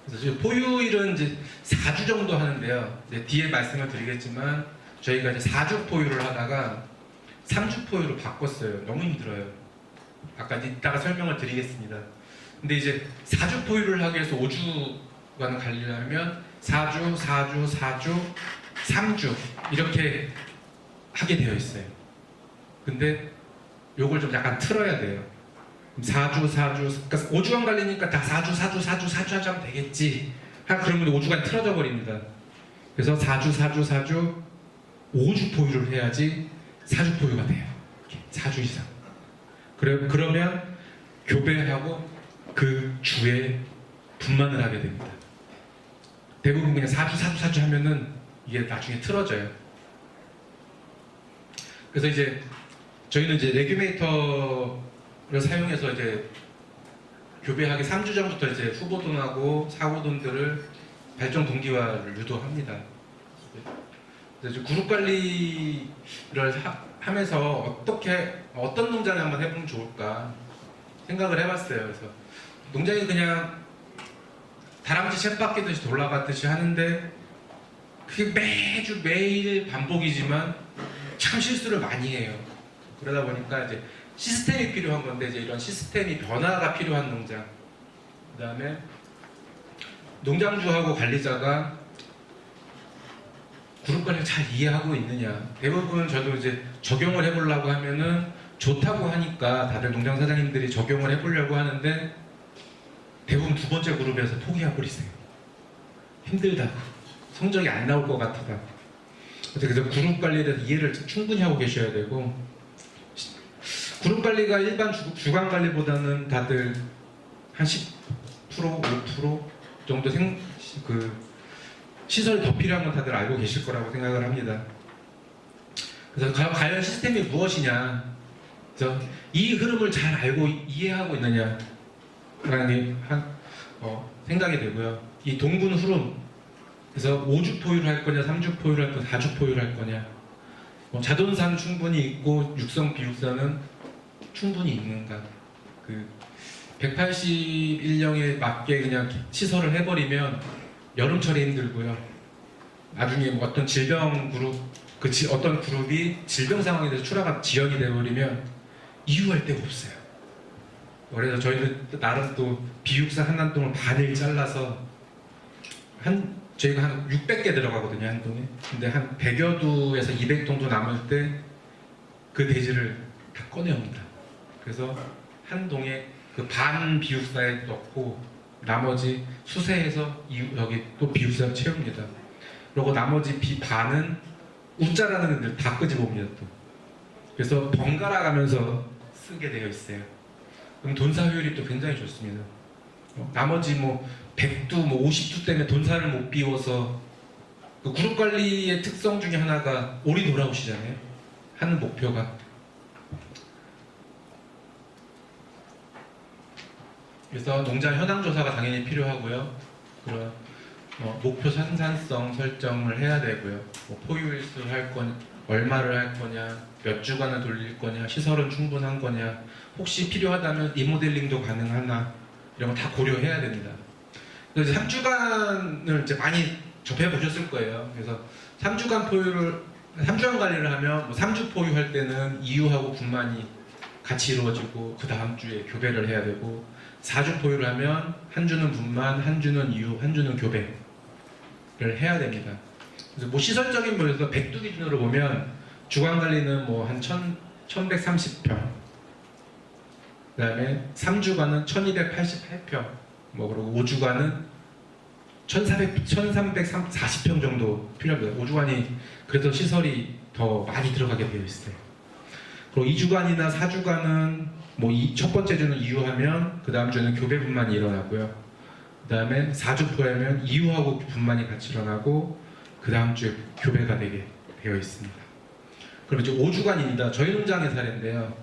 그래서 포유일은 이제 4주 정도 하는데요. 이제 뒤에 말씀을 드리겠지만 저희가 이제 4주 포유를 하다가 3주 포유로 바꿨어요. 너무 힘들어요. 아까 이따가 설명을 드리겠습니다. 근데 이제 4주 포유를 하기 위해서 5주간 가려면 4주, 4주, 4주, 3주 이렇게 하게 되어 있어요. 근데 요걸 좀 약간 틀어야 돼요. 4주, 4주, 그러니까 5주간 갈리니까 다 4주, 4주, 4주, 4주 하면 되겠지. 그러면 5주간 틀어져 버립니다. 그래서 4주, 4주, 4주, 5주 포유를 해야지 4주 포유가 돼요. 4주 이상. 그러면 교배하고 그 주에 분만을 하게 됩니다. 대부분 그냥 4주, 4주, 4주 하면은 이게 나중에 틀어져요. 그래서 이제 저희는 이제 레귤레이터를 사용해서 이제 교배하기 3주 전부터 이제 후보돈하고 사고돈들을 발정 동기화를 유도합니다. 그래서 이제 그룹 관리를 하면서 어떤 농장을 한번 해보면 좋을까 생각을 해봤어요. 그래서 농장이 그냥 다람쥐 쳇바퀴듯이 돌아가듯이 하는데 그게 매주 매일 반복이지만 참 실수를 많이 해요. 그러다 보니까 이제 시스템이 필요한 건데 이제 이런 시스템이 변화가 필요한 농장. 그 다음에 농장주하고 관리자가 그룹 관리를 잘 이해하고 있느냐. 대부분 저도 이제 적용을 해보려고 하면은 좋다고 하니까 다들 농장 사장님들이 적용을 해보려고 하는데 대부분 두 번째 그룹에서 포기하고 있어요. 힘들다고. 성적이 안 나올 것 같다. 그래서 그룹 관리에 대해서 이해를 충분히 하고 계셔야 되고, 그룹 관리가 일반 주간 관리보다는 다들 한 10%, 5% 정도 시설이 더 필요한 건 다들 알고 계실 거라고 생각을 합니다. 그래서 과연 시스템이 무엇이냐, 그래서 이 흐름을 잘 알고 이해하고 있느냐라는 게 생각이 되고요. 이 동분 흐름, 그래서 5주 포유를 할 거냐, 3주 포유를 할 거냐, 4주 포유를 할 거냐. 자돈사는 충분히 있고 육성 비육사는 충분히 있는가. 181령에 맞게 그냥 시설을 해버리면 여름철에 힘들고요. 나중에 어떤 질병 그룹, 어떤 그룹이 질병 상황에 대해서 출하가 지연이 되어버리면 이유할 데가 없어요. 그래서 저희는 나름 또 비육사 한 단동을 반을 잘라서 저희가 한 600개 들어가거든요, 한 동에. 근데 한 100여 두에서 200 정도 남을 때 그 돼지를 다 꺼내옵니다. 그래서 한 동에 그 반 비육사에 넣고 나머지 수세해서 여기 또 비육사를 채웁니다. 그리고 나머지 반은 웃자라는 애들 다 끄집어옵니다 또. 그래서 번갈아 가면서 쓰게 되어 있어요. 그럼 돈사 효율이 또 굉장히 좋습니다. 나머지 100두, 50두 때문에 돈사를 못 비워서 그 그룹 관리의 특성 중에 하나가 오리 돌아오시잖아요. 하는 목표가. 그래서 농장 현황 조사가 당연히 필요하고요. 그런 목표 생산성 설정을 해야 되고요. 포유일수 할 거냐, 얼마를 할 거냐, 몇 주간을 돌릴 거냐, 시설은 충분한 거냐, 혹시 필요하다면 리모델링도 가능하나, 이런 거 다 고려해야 됩니다. 그래서 3주간을 이제 많이 접해 보셨을 거예요. 그래서 3주간 관리를 하면 3주 포유할 때는 이유하고 분만이 같이 이루어지고 그 다음 주에 교배를 해야 되고, 4주 포유를 하면 한 주는 분만, 한 주는 이유, 한 주는 교배를 해야 됩니다. 그래서 시설적인 면에서 100두 기준으로 보면 주간 관리는 한 1130평, 그 다음에 3주간은 1288평, 그리고 5주간은 1340평 정도 필요합니다. 5주간이 그래도 시설이 더 많이 들어가게 되어 있어요. 그리고 2주간이나 4주간은 뭐 첫 번째 주는 이유하면 그 다음 주는 교배 분만이 일어나고요. 그 다음에 4주 포하면 이유하고 분만이 같이 일어나고 그 다음 주에 교배가 되게 되어 있습니다. 그럼 이제 5주간입니다. 저희 농장의 사례인데요.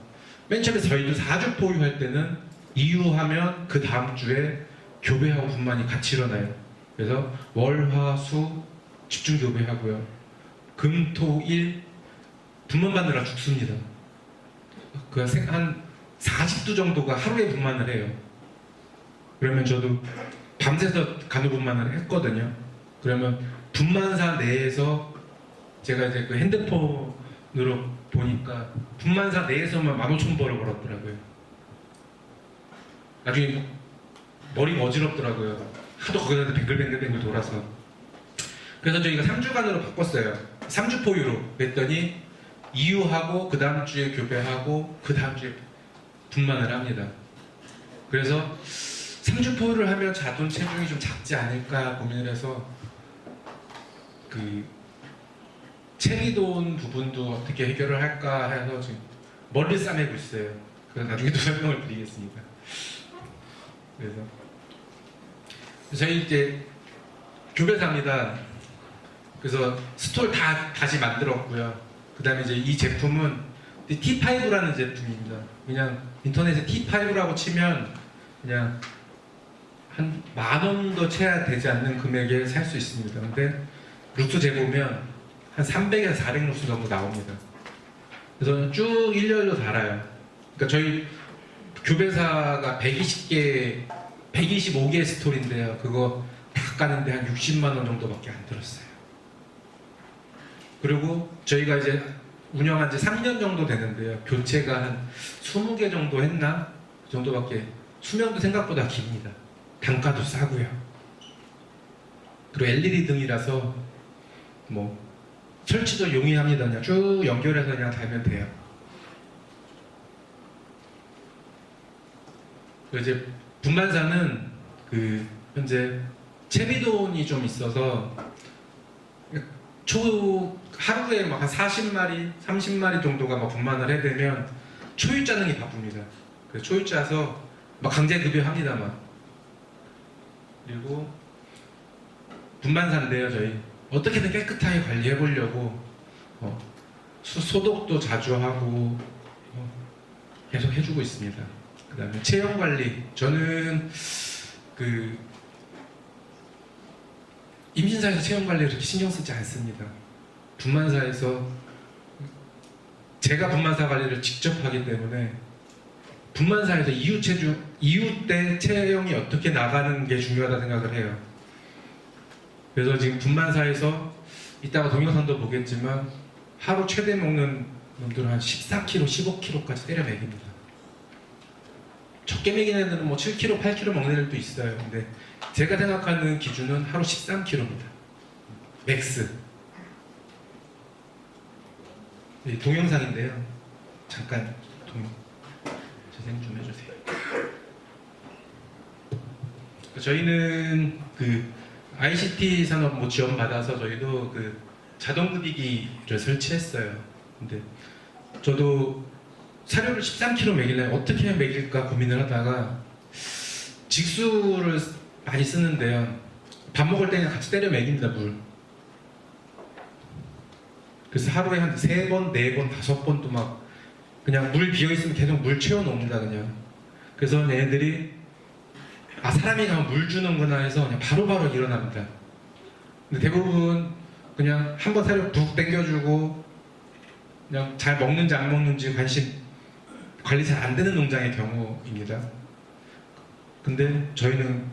맨 처음에 저희도 4주 포유할 때는 이유하면 그 다음 주에 교배하고 분만이 같이 일어나요. 그래서 월, 화, 수 집중 교배하고요. 금, 토, 일 분만 받느라 죽습니다. 한 40두 정도가 하루에 분만을 해요. 그러면 저도 밤새서 간호 분만을 했거든요. 그러면 분만사 내에서 제가 이제 그 핸드폰으로 보니까 분만사 내에서만 15,000벌을 벌었더라고요. 나중에 머리가 어지럽더라고요. 하도 거기다 뱅글뱅글 돌아서. 그래서 저희가 3주간으로 바꿨어요. 3주 포유로. 그랬더니 이유하고 그 다음 주에 교배하고 그 다음 주에 분만을 합니다. 그래서 3주 포유를 하면 자돈 체중이 좀 작지 않을까 고민을 해서 그 체리돈 부분도 어떻게 해결을 할까 해서 지금 머리를 싸매고 있어요. 그래서 나중에 또 설명을 드리겠습니다. 그래서 저희 이제 교배사입니다. 그래서 스톨 다시 만들었고요. 그 다음에 이제 이 제품은 T5라는 제품입니다. 그냥 인터넷에 T5라고 치면 그냥 한 10,000원도 채야 되지 않는 금액에 살 수 있습니다. 근데 룩스 재보면 한 300에서 400룩스 정도 나옵니다. 그래서 쭉 일렬로 달아요. 그러니까 저희 교배사가 125개 스토리인데요. 그거 다 까는데 한 60만 원 정도밖에 안 들었어요. 그리고 저희가 이제 운영한 지 3년 정도 되는데요. 교체가 한 20개 정도 했나? 그 정도밖에 수명도 생각보다 깁니다. 단가도 싸고요. 그리고 LED 등이라서 뭐 설치도 용이합니다. 그냥 쭉 연결해서 그냥 달면 돼요. 그리고 이제 분만사는 그 현재 채비돈이 좀 있어서 하루에 막 한 40마리, 30마리 정도가 막 분만을 해대면 초유자능이 바쁩니다. 그래서 초유자서 막 강제급여합니다만. 그리고 분만사인데요, 저희 어떻게든 깨끗하게 관리해 보려고 소독도 자주 하고 계속 해주고 있습니다. 그 다음에 체형 관리, 저는 그 임신사에서 체형 관리를 그렇게 신경 쓰지 않습니다. 분만사에서 제가 분만사 관리를 직접 하기 때문에 분만사에서 이후 때 체형이 어떻게 나가는 게 중요하다 생각을 해요. 그래서 지금 분만사에서 이따가 동영상도 보겠지만 하루 최대 먹는 놈들은 한 14kg, 15kg까지 때려 먹입니다. 적게 먹이는 애들은 뭐 7kg, 8kg 먹는 애들도 있어요. 근데 제가 생각하는 기준은 하루 13kg입니다. 맥스. 동영상인데요. 잠깐 재생 좀 해주세요. 저희는 그 ICT 산업 뭐 지원 받아서 저희도 그 자동 급이기를 설치했어요. 근데 저도 사료를 13kg 먹이려면 어떻게 먹일까 고민을 하다가 직수를 많이 쓰는데요. 밥 먹을 때는 같이 때려 먹입니다, 물. 그래서 하루에 한 3번, 4번, 5번도 막 그냥 물 비어있으면 계속 물 채워놓습니다, 그냥. 그래서 얘네들이 사람이 가면 물 주는구나 해서 그냥 바로바로 일어납니다. 근데 대부분 그냥 한번 사료 푹 당겨주고 그냥 잘 먹는지 안 먹는지 관리 잘 안 되는 농장의 경우입니다. 근데 저희는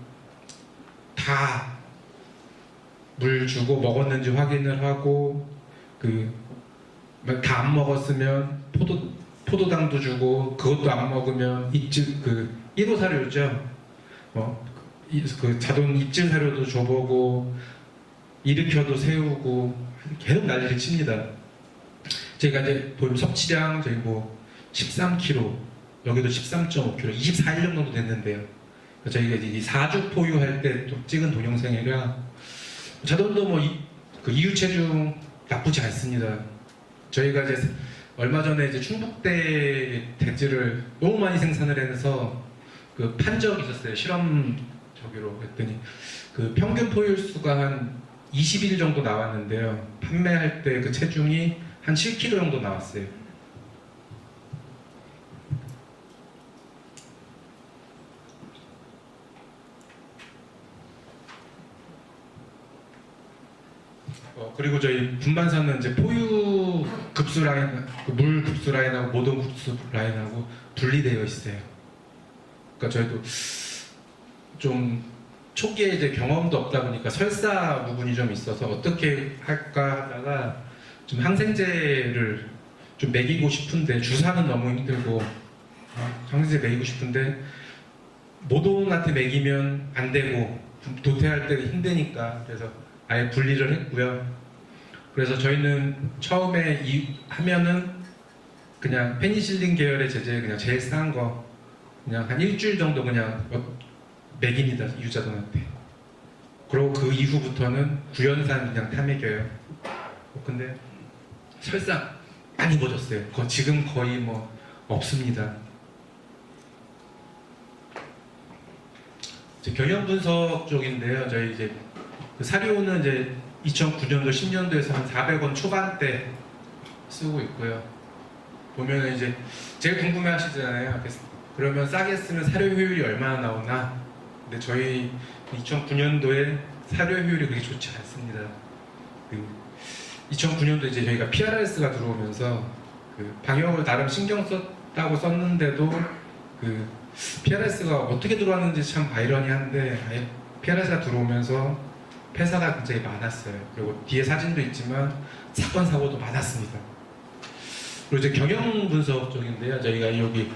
다 물 주고 먹었는지 확인을 하고 다 안 먹었으면 포도당도 주고 그것도 안 먹으면 입질 1호 사료죠. 그 자동 입질 사료도 줘보고 일으켜도 세우고 계속 난리를 칩니다. 저희가 이제 보면 섭취량 저희 뭐 13kg, 여기도 13.5kg, 24일 정도 됐는데요. 저희가 이제 4주 포유할 때 또 찍은 동영상이라 자돈도 뭐 그 이유 체중 나쁘지 않습니다. 저희가 이제 얼마 전에 이제 충북대 대지를 너무 많이 생산을 해서 그 판 적이 있었어요. 실험 저기로 했더니 그 평균 포유수가 한 20일 정도 나왔는데요. 판매할 때 그 체중이 한 7kg 정도 나왔어요. 그리고 저희 분반사는 이제 포유 급수 라인, 물 급수 라인하고 모동 급수 라인하고 분리되어 있어요. 그러니까 저희도 좀 초기에 이제 경험도 없다 보니까 설사 부분이 좀 있어서 어떻게 할까 하다가 좀 항생제를 좀 먹이고 싶은데 주사는 너무 힘들고 항생제 먹이고 싶은데 모동한테 먹이면 안 되고 도태할 때 힘드니까 그래서 아예 분리를 했고요. 그래서 저희는 처음에 하면은 그냥 페니실린 계열의 제제 그냥 제일 싼 거 그냥 한 일주일 정도 그냥 먹입니다, 유자돈한테. 그리고 그 이후부터는 구연산 그냥 타먹여요. 근데 설사 많이 입어졌어요. 지금 거의 뭐 없습니다. 이제 경영 분석 쪽인데요. 저희 이제 그 사료는 이제 2009년도 10년도에서 한 400원 초반대 쓰고 있고요. 보면 이제 제일 궁금해 하시잖아요. 그러면 싸게 쓰면 사료 효율이 얼마나 나오나? 근데 저희 2009년도에 사료 효율이 그렇게 좋지 않습니다. 2009년도 이제 저희가 PRS가 들어오면서 그 방역을 나름 신경 썼다고 썼는데도 그 PRS가 어떻게 들어왔는지 참 아이러니한데 PRS가 들어오면서 폐사가 굉장히 많았어요. 그리고 뒤에 사진도 있지만 사건 사고도 많았습니다. 그리고 이제 경영 분석 쪽인데요. 저희가 여기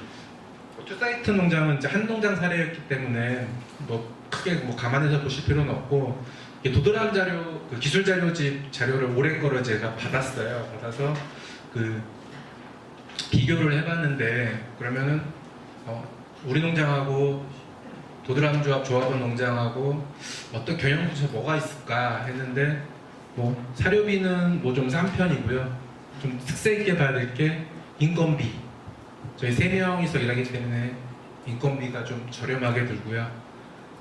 투사이트 농장은 이제 한 농장 사례였기 때문에 뭐 크게 뭐 감안해서 보실 필요는 없고 도드람 자료, 그 기술 자료집 자료를 올해 거를 제가 받았어요. 받아서 그 비교를 해봤는데 그러면은 우리 농장하고 도드람 조합원 농장하고 어떤 경영 부서 뭐가 있을까 했는데 뭐 사료비는 뭐 좀 싼 편이고요. 좀 특색 있게 봐야 될 게 인건비. 저희 3명이서 일하기 때문에 인건비가 좀 저렴하게 들고요.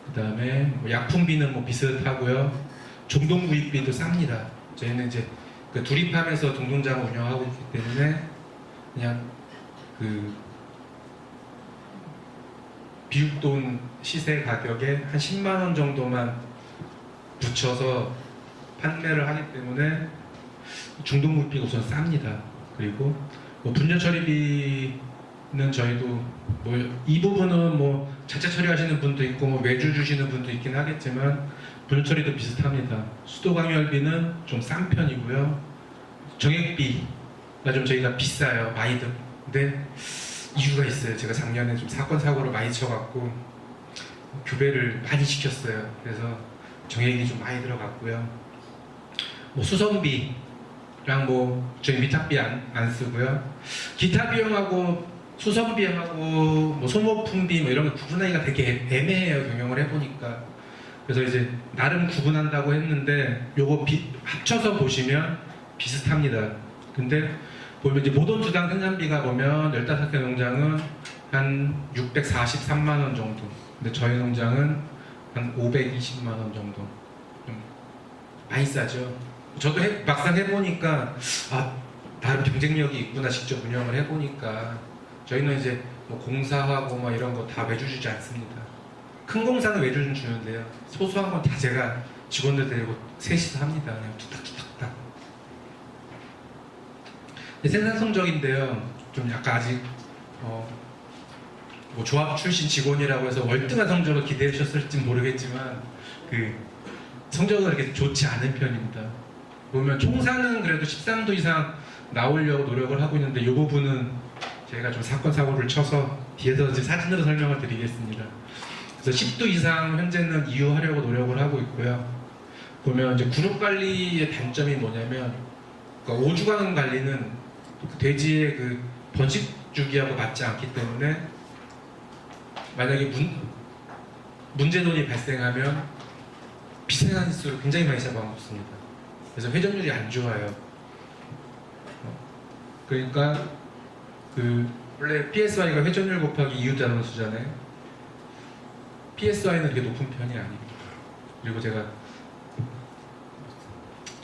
그 다음에 뭐 약품비는 뭐 비슷하고요. 종동 구입비도 쌉니다. 저희는 이제 그 두리팜에서 동동장을 운영하고 있기 때문에 그냥 그 비육돈 시세 가격에 한 10만원 정도만 붙여서 판매를 하기 때문에 중동 구입비가 우선 쌉니다. 그리고 뭐 분뇨 처리비는 저희도 뭐 이 부분은 뭐 자체 처리하시는 분도 있고 뭐 외주 주시는 분도 있긴 하겠지만 분뇨 처리도 비슷합니다. 수도 강열비는 좀 싼 편이고요. 정액비가 좀 저희가 비싸요. 많이들. 근데 이유가 있어요. 제가 작년에 좀 사건 사고를 많이 쳐갖고 교배를 많이 시켰어요. 그래서 정액이 좀 많이 들어갔고요. 뭐 수선비랑 뭐 저희 미탁비 안 쓰고요. 기타 비용하고 수선 비용하고 뭐 소모품비 뭐 이런 거 구분하기가 되게 애매해요. 경영을 해보니까. 그래서 이제 나름 구분한다고 했는데 요거 합쳐서 보시면 비슷합니다. 근데 보면 이제 모던 주당 생산비가 보면 15개 농장은 한 643만원 정도. 근데 저희 농장은 한 520만원 정도. 좀 많이 싸죠. 저도 막상 해보니까 나름 경쟁력이 있구나. 직접 운영을 해보니까 저희는 이제 뭐 공사하고 막 이런 거 다 외주 주지 않습니다. 큰 공사는 외주는 주는데요. 소소한 건 다 제가 직원들 데리고 셋이서 합니다. 그냥 툭탁툭탁. 생산 성적인데요. 좀 약간 아직 뭐 조합 출신 직원이라고 해서 월등한 성적을 기대해 주셨을지 모르겠지만 그 성적은 그렇게 좋지 않은 편입니다. 보면 총사는 그래도 13도 이상 나오려고 노력을 하고 있는데 이 부분은 제가 좀 사건 사고를 쳐서 뒤에서 이제 사진으로 설명을 드리겠습니다. 그래서 10도 이상 현재는 이유하려고 노력을 하고 있고요. 보면 이제 그룹 관리의 단점이 뭐냐면 그러니까 오주간 관리는 돼지의 그 번식 주기하고 맞지 않기 때문에 만약에 문제돈이 발생하면 비생산 수를 굉장히 많이 잡아먹습니다. 그래서 회전율이 안 좋아요. 그러니까 원래 PSY가 회전율 곱하기 이웃자동 수잖아요. PSY는 그렇게 높은 편이 아닙니다. 그리고 제가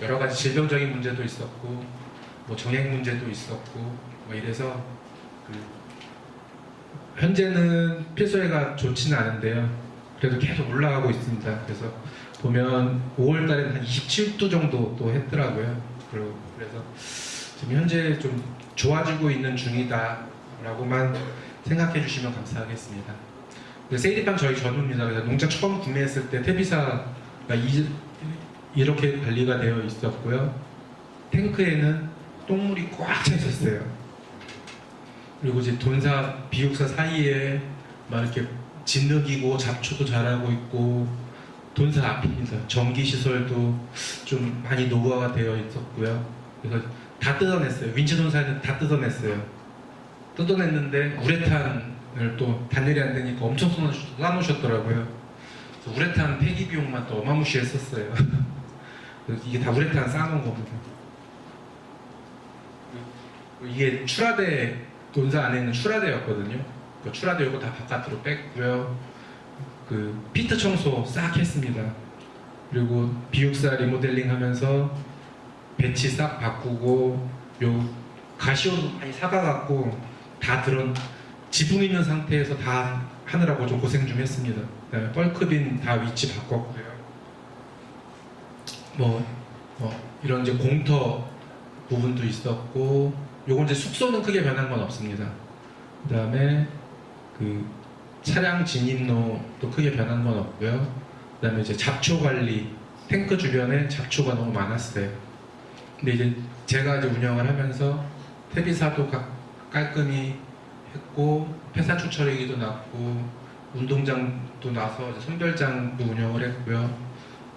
여러 가지 질병적인 문제도 있었고, 뭐 정액 문제도 있었고, 뭐 이래서 현재는 PSY가 좋지는 않은데요. 그래도 계속 올라가고 있습니다. 그래서 보면 5월달에는 한 27도 정도 또 했더라고요. 그래서 지금 현재 좀 좋아지고 있는 중이다라고만 생각해 주시면 감사하겠습니다. 세이리팜 저희 전후입니다. 그래서 농장 처음 구매했을 때 퇴비사가 이렇게 관리가 되어 있었고요. 탱크에는 똥물이 꽉 차 있었어요. 그리고 이제 돈사, 비육사 사이에 막 이렇게 진흙이고 잡초도 자라고 있고, 돈사 앞입니다. 전기시설도 좀 많이 노후화가 되어 있었고요. 그래서 다 뜯어냈어요. 윈치 돈사는 다 뜯어냈어요. 뜯어냈는데 우레탄을 또 단열이 안 되니까 엄청 쏴놓으셨더라고요. 그래서 우레탄 폐기 비용만 또 어마무시했었어요. 그래서 이게 다 우레탄 쌓아놓은 겁니다. 이게 출하대, 돈사 안에 있는 출하대였거든요. 그 출하대 이거 다 바깥으로 뺐고요. 피트 청소 싹 했습니다. 그리고 비육사 리모델링 하면서 배치 싹 바꾸고, 요 가시오도 많이 사가갖고 다 지붕 있는 상태에서 다 하느라고 좀 고생 좀 했습니다. 그다음에 뻘크빈 다 위치 바꿨고요. 이런 이제 공터 부분도 있었고, 요건 이제 숙소는 크게 변한 건 없습니다. 그다음에 차량 진입로도 크게 변한 건 없고요. 그다음에 이제 잡초 관리, 탱크 주변에 잡초가 너무 많았어요. 근데 이제 제가 이제 운영을 하면서 퇴비사도 깔끔히 했고, 폐사 추출액이도 났고, 운동장도 나서 이제 선별장도 운영을 했고요.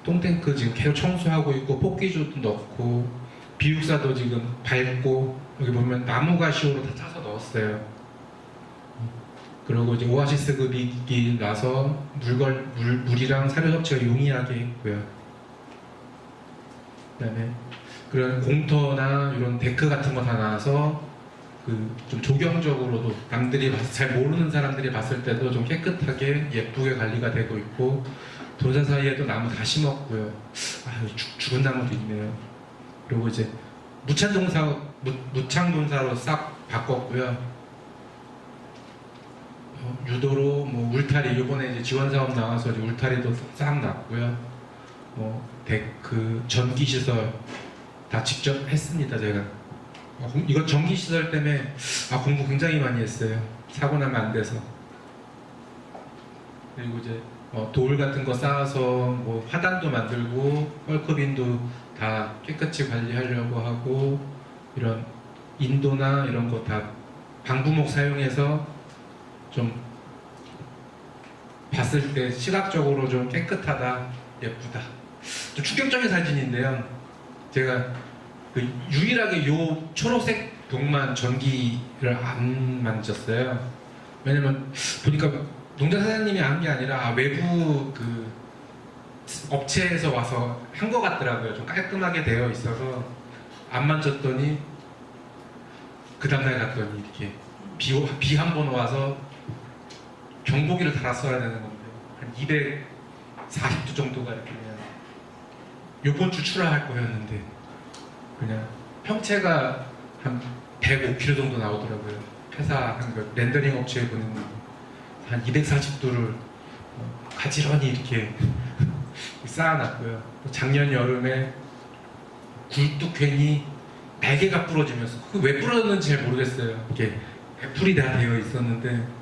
똥탱크 지금 계속 청소하고 있고, 폭기조도 넣고, 비육사도 지금 밟고, 여기 보면 나무 가시오로 다 짜서 넣었어요. 그리고 이제 오아시스 급이 나서 물이랑 사료 섭취가 용이하게 했고요. 그다음에 그런 공터나 이런 데크 같은 거 다 나와서 좀 조경적으로도 남들이 잘 모르는 사람들이 봤을 때도 좀 깨끗하게 예쁘게 관리가 되고 있고, 돈사 사이에도 나무 다 심었고요. 죽은 나무도 있네요. 그리고 이제 무창돈사로 싹 바꿨고요. 유도로 뭐 울타리, 이번에 이제 지원 사업 나와서 이제 울타리도 싹 났고요. 데크, 전기 시설 다 직접 했습니다. 제가 이거 전기 시설 때문에 공부 굉장히 많이 했어요. 사고 나면 안 돼서. 그리고 이제 돌 같은 거 쌓아서 뭐 화단도 만들고, 뻘크빈도 다 깨끗이 관리하려고 하고, 이런 인도나 이런 거 다 방부목 사용해서 좀 봤을 때 시각적으로 좀 깨끗하다, 예쁘다. 좀 충격적인 사진인데요. 제가 유일하게 요 초록색 동만 전기를 안 만졌어요. 왜냐면 보니까 농장 사장님이 한 게 아니라 외부 업체에서 와서 한 것 같더라고요. 좀 깔끔하게 되어 있어서 안 만졌더니 그 다음날 갔더니 이렇게 비 한 번 와서 경보기를 달았어야 되는 건데 한 240도 정도가 이렇게 그냥 요번 주 출하할 거였는데 그냥 평체가 한 105kg 정도 나오더라고요. 회사한 거 렌더링 업체에 보냈는데 한 240도를 가지런히 이렇게 쌓아놨고요. 작년 여름에 굴뚝 괜히 날개가 부러지면서 왜 부러졌는지 잘 모르겠어요. 이렇게 애플이 다 되어 있었는데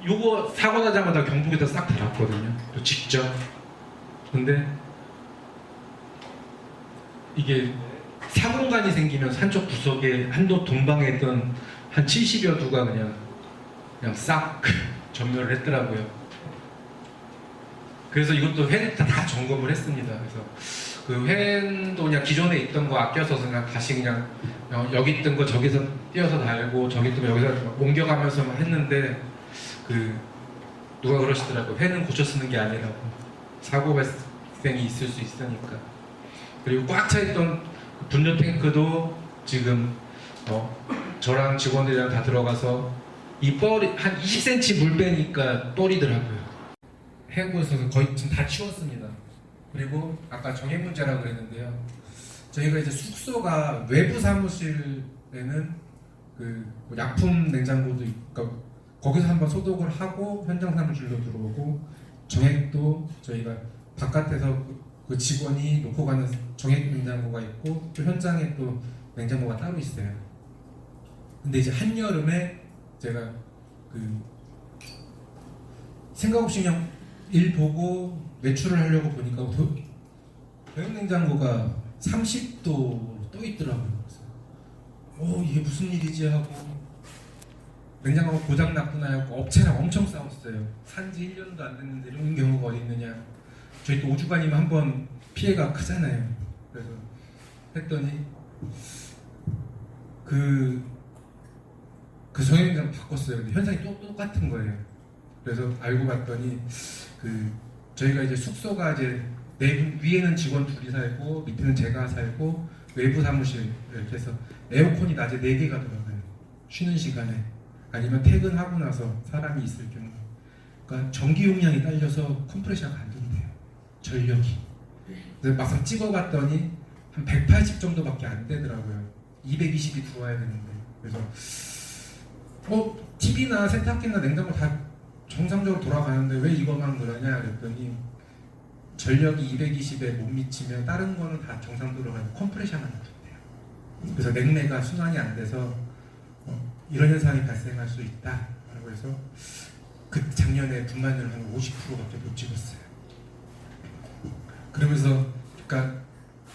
요거 사고 나자마자 경보기에다 싹 달았거든요. 또 직접. 근데 이게 사공간이 생기면 한쪽 구석에 한도 동방에 있던 한 70여 두가 그냥 싹 전멸을 했더라고요. 그래서 이것도 회 다 점검을 했습니다. 그래서 회도 그냥 기존에 있던 거 아껴서 그냥 다시 그냥 여기 있던 거 저기서 띄어서 달고 저기 있던 거 여기서 옮겨가면서 했는데 누가 그러시더라고요. 회는 고쳐 쓰는 게 아니라고. 사고 발생이 있을 수 있으니까. 그리고 꽉 차 있던 분뇨 탱크도 지금 저랑 직원들이랑 다 들어가서 이 뻘이 한 20cm 물 빼니까 뻘이더라고요. 해고 있어서 거의 지금 다 치웠습니다. 그리고 아까 정액 문제라고 그랬는데요. 저희가 이제 숙소가 외부 사무실에는 그 약품 냉장고도 있고 거기서 한번 소독을 하고 현장 사무실로 들어오고 정액도 저희가 바깥에서 그 직원이 놓고 가는 정액 냉장고가 있고 또 현장에 또 냉장고가 따로 있어요. 근데 이제 한여름에 제가 그 생각 없이 그냥 일 보고 외출을 하려고 보니까 정액 냉장고가 30도 떠 있더라고요. 그래서 이게 무슨 일이지 하고 냉장고가 고장 났구나 하고 업체랑 엄청 싸웠어요. 산지 1년도 안 됐는데 이런 경우가 어디 있느냐. 저희 또 오주관이면 한번 피해가 크잖아요. 그래서 했더니 그 정액냉장고 바꿨어요. 근데 현상이 똑같은 거예요. 그래서 알고 봤더니 저희가 이제 숙소가 이제 위에는 직원 둘이 살고 밑에는 제가 살고 외부 사무실 이렇게 해서 에어컨이 낮에 4개가 돌아가요. 쉬는 시간에 아니면 퇴근하고 나서 사람이 있을 경우. 그러니까 전기 용량이 딸려서 컴프레셔가 안 된대요. 전력이. 그래서 막상 찍어봤더니 한 180 정도밖에 안 되더라고요. 220이 들어와야 되는데. 그래서 TV나 세탁기나 냉장고 다 정상적으로 돌아가는데 왜 이것만 그러냐 그랬더니 전력이 220에 못 미치면 다른 거는 다 정상적으로 가고 컴프레셔만 안 된대요. 그래서 냉매가 순환이 안 돼서 이런 현상이 발생할 수 있다라고 해서 그 작년에 분만율 한 50%밖에 못 찍었어요. 그러면서 그러니까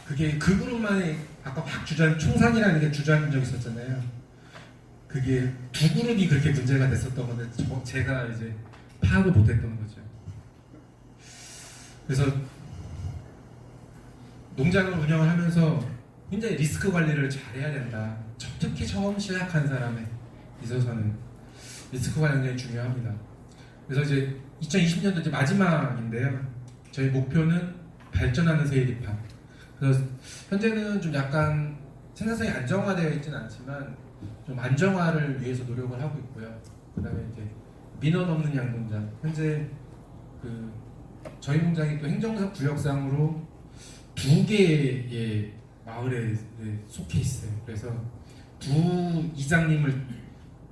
그게 그 그룹만의 아까 확 총산이라는 게 주저앉은 적 있었잖아요. 그게 두 그룹이 그렇게 문제가 됐었던 건데 제가 이제 파악을 못했던 거죠. 그래서 농장을 운영을 하면서 굉장히 리스크 관리를 잘해야 된다. 특히 처음 시작한 사람에 있어서는 리스크 관리 굉장히 중요합니다. 그래서 이제 2020년도 이제 마지막인데요. 저희 목표는 발전하는 세일이팜. 그래서 현재는 좀 약간 생산성이 안정화되어 있지는 않지만 좀 안정화를 위해서 노력을 하고 있고요. 그다음에 이제 민원 없는 양농장. 현재 저희 농장이 또 행정사 구역상으로 2개의 마을에 속해 있어요. 그래서 두 이장님을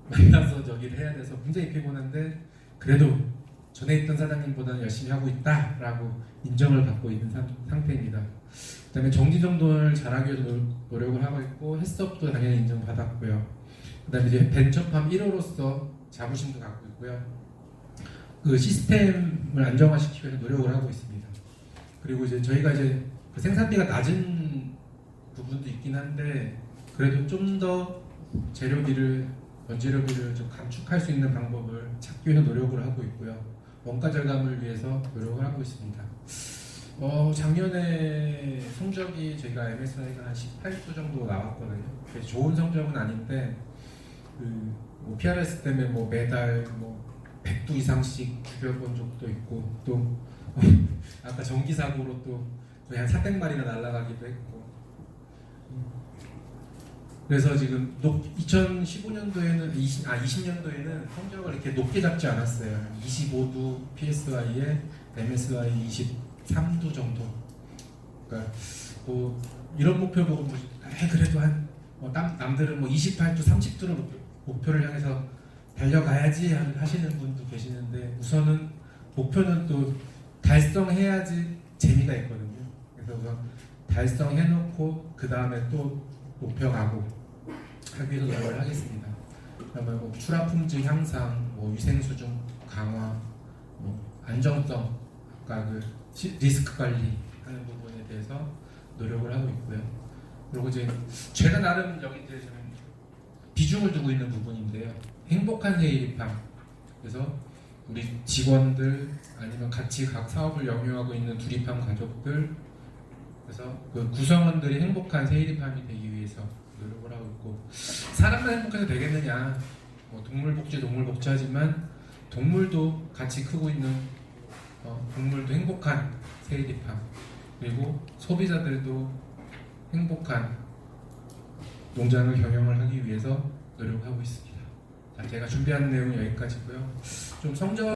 만나서 저기를 해야 돼서 굉장히 피곤한데 그래도 전에 있던 사장님보다는 열심히 하고 있다라고 인정을 받고 있는 상태입니다. 그다음에 정지정돈을 잘하기 위해서 노력을 하고 있고 햇섭도 당연히 인정받았고요. 그다음에 이제 벤처팜 1호로서 자부심도 갖고 있고요. 그 시스템을 안정화시키기 위해서 노력을 하고 있습니다. 그리고 이제 저희가 이제 그 생산비가 낮은 부분도 있긴 한데 그래도 좀 더 재료비를 원재료비를 좀 감축할 수 있는 방법을 찾기 위해서 노력을 하고 있고요. 원가 절감을 위해서 노력을 하고 있습니다. 작년에 성적이 저희가 MSI가 한 18도 정도 나왔거든요. 좋은 성적은 아닌데 뭐 PRS 때문에 뭐 매달 뭐 100도 이상씩 죽여본 적도 있고 또 아까 전기 사고로 또 거의 한 400마리가 날아가기도 했고 그래서 지금 2015년도에는 20년도에는 성적을 이렇게 높게 잡지 않았어요. 25도 PSI에 MSI 23도 정도. 그러니까 뭐 이런 목표 보고 그래도 남들은 뭐 28도, 30도를 목표를 향해서 달려가야지 하시는 분도 계시는데 우선은 목표는 또 달성해야지 재미가 있거든요. 그래서 우선 달성해놓고 그 다음에 또 목표가고 하기 위해서 노력을 하겠습니다. 그러면 뭐 출하 품질 향상, 뭐 위생 수준 강화, 뭐 안정성, 아까 리스크 관리 하는 부분에 대해서 노력을 하고 있고요. 그리고 이제 제가 나름 여기 이제 좀 비중을 두고 있는 부분인데요. 행복한 세일이팜. 그래서 우리 직원들 아니면 같이 각 사업을 영위하고 있는 두리팜 가족들 그래서 그 구성원들이 행복한 세일이팜이 되기 위해서 노력을 하고 있고 사람만 행복해서 되겠느냐 뭐 동물복지 하지만 동물도 같이 크고 있는 동물도 행복한 세일이팜 그리고 소비자들도 행복한 농장을 경영을 하기 위해서 노력하고 있습니다. 자, 제가 준비한 내용은 여기까지고요. 좀 성적